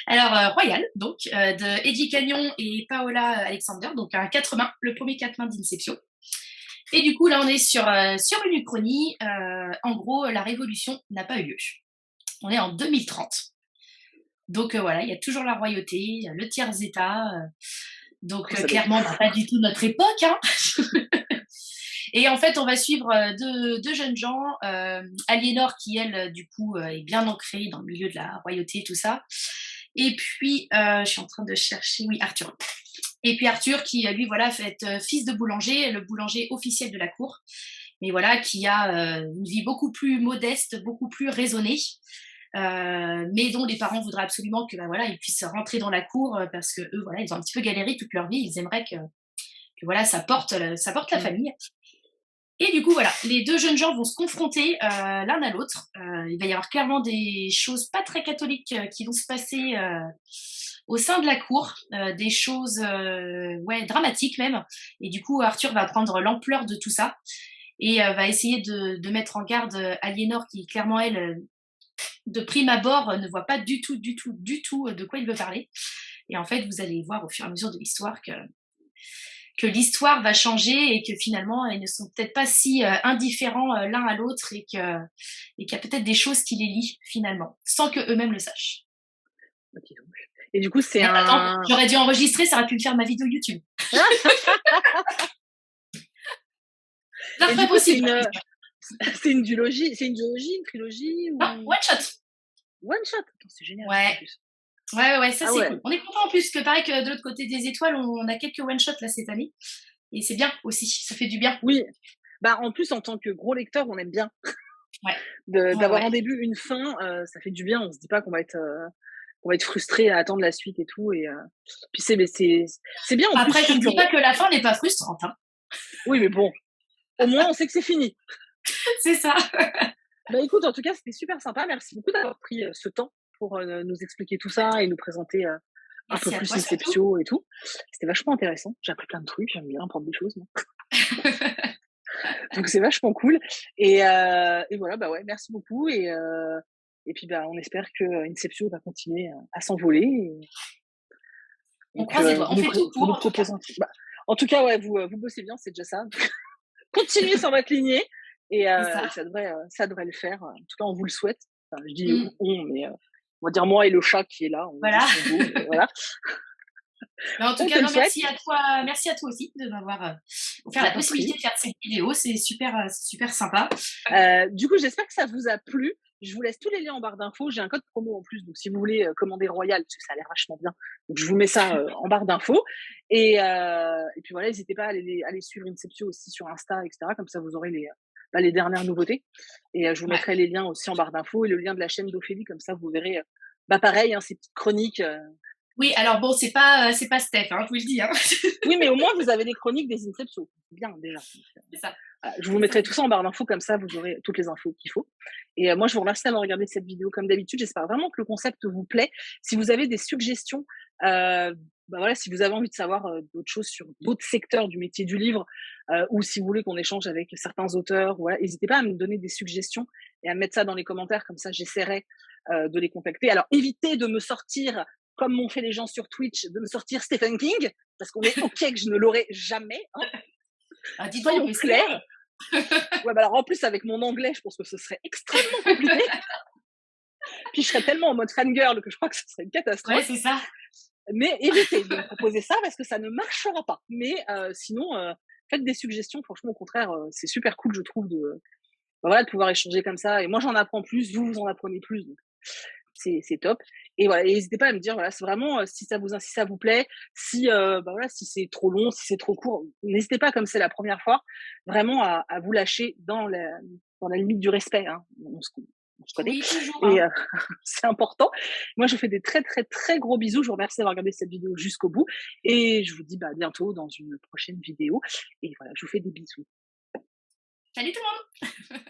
Alors, Royal, donc, de Eddie Cagnon et Paola Alexander, donc un 4 mains, le premier 4 mains d'Inception. Et du coup, là, on est sur une uchronie. En gros, la révolution n'a pas eu lieu. On est en 2030. Donc voilà, il y a toujours la royauté, il y a le tiers-état. Donc Oh, ça doit être clairement, bah, fou. pas du tout notre époque. Hein. Et en fait, on va suivre deux jeunes gens. Aliénor, qui, elle, du coup, est bien ancrée dans le milieu de la royauté et tout ça. Et puis, je suis en train de chercher, oui, Arthur. Et puis Arthur, qui, lui, voilà, fait être fils de boulanger, le boulanger officiel de la cour. Mais voilà, qui a une vie beaucoup plus modeste, beaucoup plus raisonnée. Mais dont les parents voudraient absolument que, bah, voilà, ils puissent rentrer dans la cour parce que eux, voilà, ils ont un petit peu galéré toute leur vie. Ils aimeraient que voilà, ça porte la Mmh. famille. Et du coup, voilà, les deux jeunes gens vont se confronter l'un à l'autre. Il va y avoir clairement des choses pas très catholiques qui vont se passer au sein de la cour, des choses ouais, dramatiques même. Et du coup, Arthur va prendre l'ampleur de tout ça et va essayer de mettre en garde Aliénor, qui clairement, elle, de prime abord, ne voit pas du tout, du tout, du tout de quoi il veut parler. Et en fait, vous allez voir au fur et à mesure de l'histoire que l'histoire va changer et que finalement, ils ne sont peut-être pas si indifférents l'un à l'autre et qu'il y a peut-être des choses qui les lient finalement, sans que eux-mêmes le sachent. OK, donc. Et du coup, c'est Mais attends, un... j'aurais dû enregistrer, ça aurait pu me faire ma vidéo YouTube. Ça Et serait du coup, possible. c'est une duologie, une trilogie Non, ou one shot. one shot? Attends, c'est génial ça en Ouais. plus. Ouais, ouais, ça Ah c'est ouais. cool. On est content en plus que pareil que de l'autre côté des étoiles, on a quelques one shots là cette année. Et c'est bien aussi, ça fait du bien. Oui, bah, en plus, en tant que gros lecteur, on aime bien Ouais, de ouais, d'avoir ouais. un début, une fin, ça fait du bien. On se dit pas qu'on va être frustré à attendre la suite et tout et puis c'est bien en plus, je Après, je trouve ne que dis pas que la fin n'est pas frustrante, hein. oui, mais bon, au moins on sait que c'est fini. C'est ça. Bah, écoute, en tout cas, c'était super sympa. Merci beaucoup d'avoir pris, ce temps pour, nous expliquer tout ça et nous présenter, un peu Merci à plus toi surtout. Inceptio et tout. C'était vachement intéressant. J'ai appris plein de trucs, j'aime bien apprendre des choses moi. Donc c'est vachement cool et voilà, bah, ouais, merci beaucoup et puis, bah, on espère que Inceptio va continuer, à s'envoler et On croise les que doigts, on fait tout vous pour nous en tout cas. proposez un truc bah, en tout cas, ouais, vous bossez bien, c'est déjà ça. Continuez sur votre lignée C'est ça. et ça devrait le faire. En tout cas, on vous le souhaite. Enfin, je dis Mmh, «on», mais on va dire moi et le chat qui est là, on dit voilà. son dos, mais voilà. Bah, en tout On te cas, le non, souhaite. merci à toi aussi de m'avoir offert Je la t'en prie. possibilité de faire cette vidéo. C'est super sympa. Du coup, j'espère que ça vous a plu. Je vous laisse tous les liens en barre d'infos. J'ai un code promo en plus, donc si vous voulez commander Royal, parce que ça a l'air vachement bien, donc je vous mets ça en barre d'infos. Et puis voilà, n'hésitez pas à les suivre Inceptio aussi sur Insta, etc. Comme ça, vous aurez les dernières nouveautés. Et je vous Ouais. mettrai les liens aussi en barre d'infos et le lien de la chaîne d'Ophélie, comme ça, vous verrez, bah pareil, hein, ces petites chroniques. Oui, alors bon, c'est pas Steph, hein, je vous le dis, hein. Oui, mais au moins, vous avez les chroniques des Inceptio. C'est bien déjà. C'est ça. Je vous C'est ça, mettrai c'est tout ça. ça en barre d'infos, comme ça vous aurez toutes les infos qu'il faut. Et moi, je vous remercie d'avoir regardé cette vidéo comme d'habitude. J'espère vraiment que le concept vous plaît. Si vous avez des suggestions, bah voilà, si vous avez envie de savoir d'autres choses sur d'autres secteurs du métier du livre, ou si vous voulez qu'on échange avec certains auteurs, voilà, n'hésitez pas à me donner des suggestions et à me mettre ça dans les commentaires, comme ça j'essaierai de les contacter. Alors évitez de me sortir, comme m'ont fait les gens sur Twitch, de me sortir Stephen King, parce qu'on est OK que je ne l'aurai jamais, hein, Ah, dis donc, on soyons peut essayer. clairs. Ouais, bah alors en plus, avec mon anglais, je pense que ce serait extrêmement compliqué. Puis je serais tellement en mode fangirl que je crois que ce serait une Ouais, catastrophe. c'est ça. Mais évitez de me proposer ça parce que ça ne marchera pas. Mais sinon, faites des suggestions. Franchement, au contraire, c'est super cool, je trouve, bah, voilà, de pouvoir échanger comme ça et moi, j'en apprends plus, vous, vous en apprenez plus, donc c'est top et voilà et n'hésitez pas à me dire, voilà, c'est vraiment, si ça vous plaît, si, bah, voilà, si c'est trop long, si c'est trop court, n'hésitez pas comme c'est la première fois, vraiment à vous lâcher dans la limite du respect, hein. On se connaît Oui, toujours, et hein. c'est important. Moi, je vous fais des très, très, très gros bisous. Je vous remercie d'avoir regardé cette vidéo jusqu'au bout et je vous dis, bah, à bientôt dans une prochaine vidéo et voilà, je vous fais des bisous. Salut tout le monde!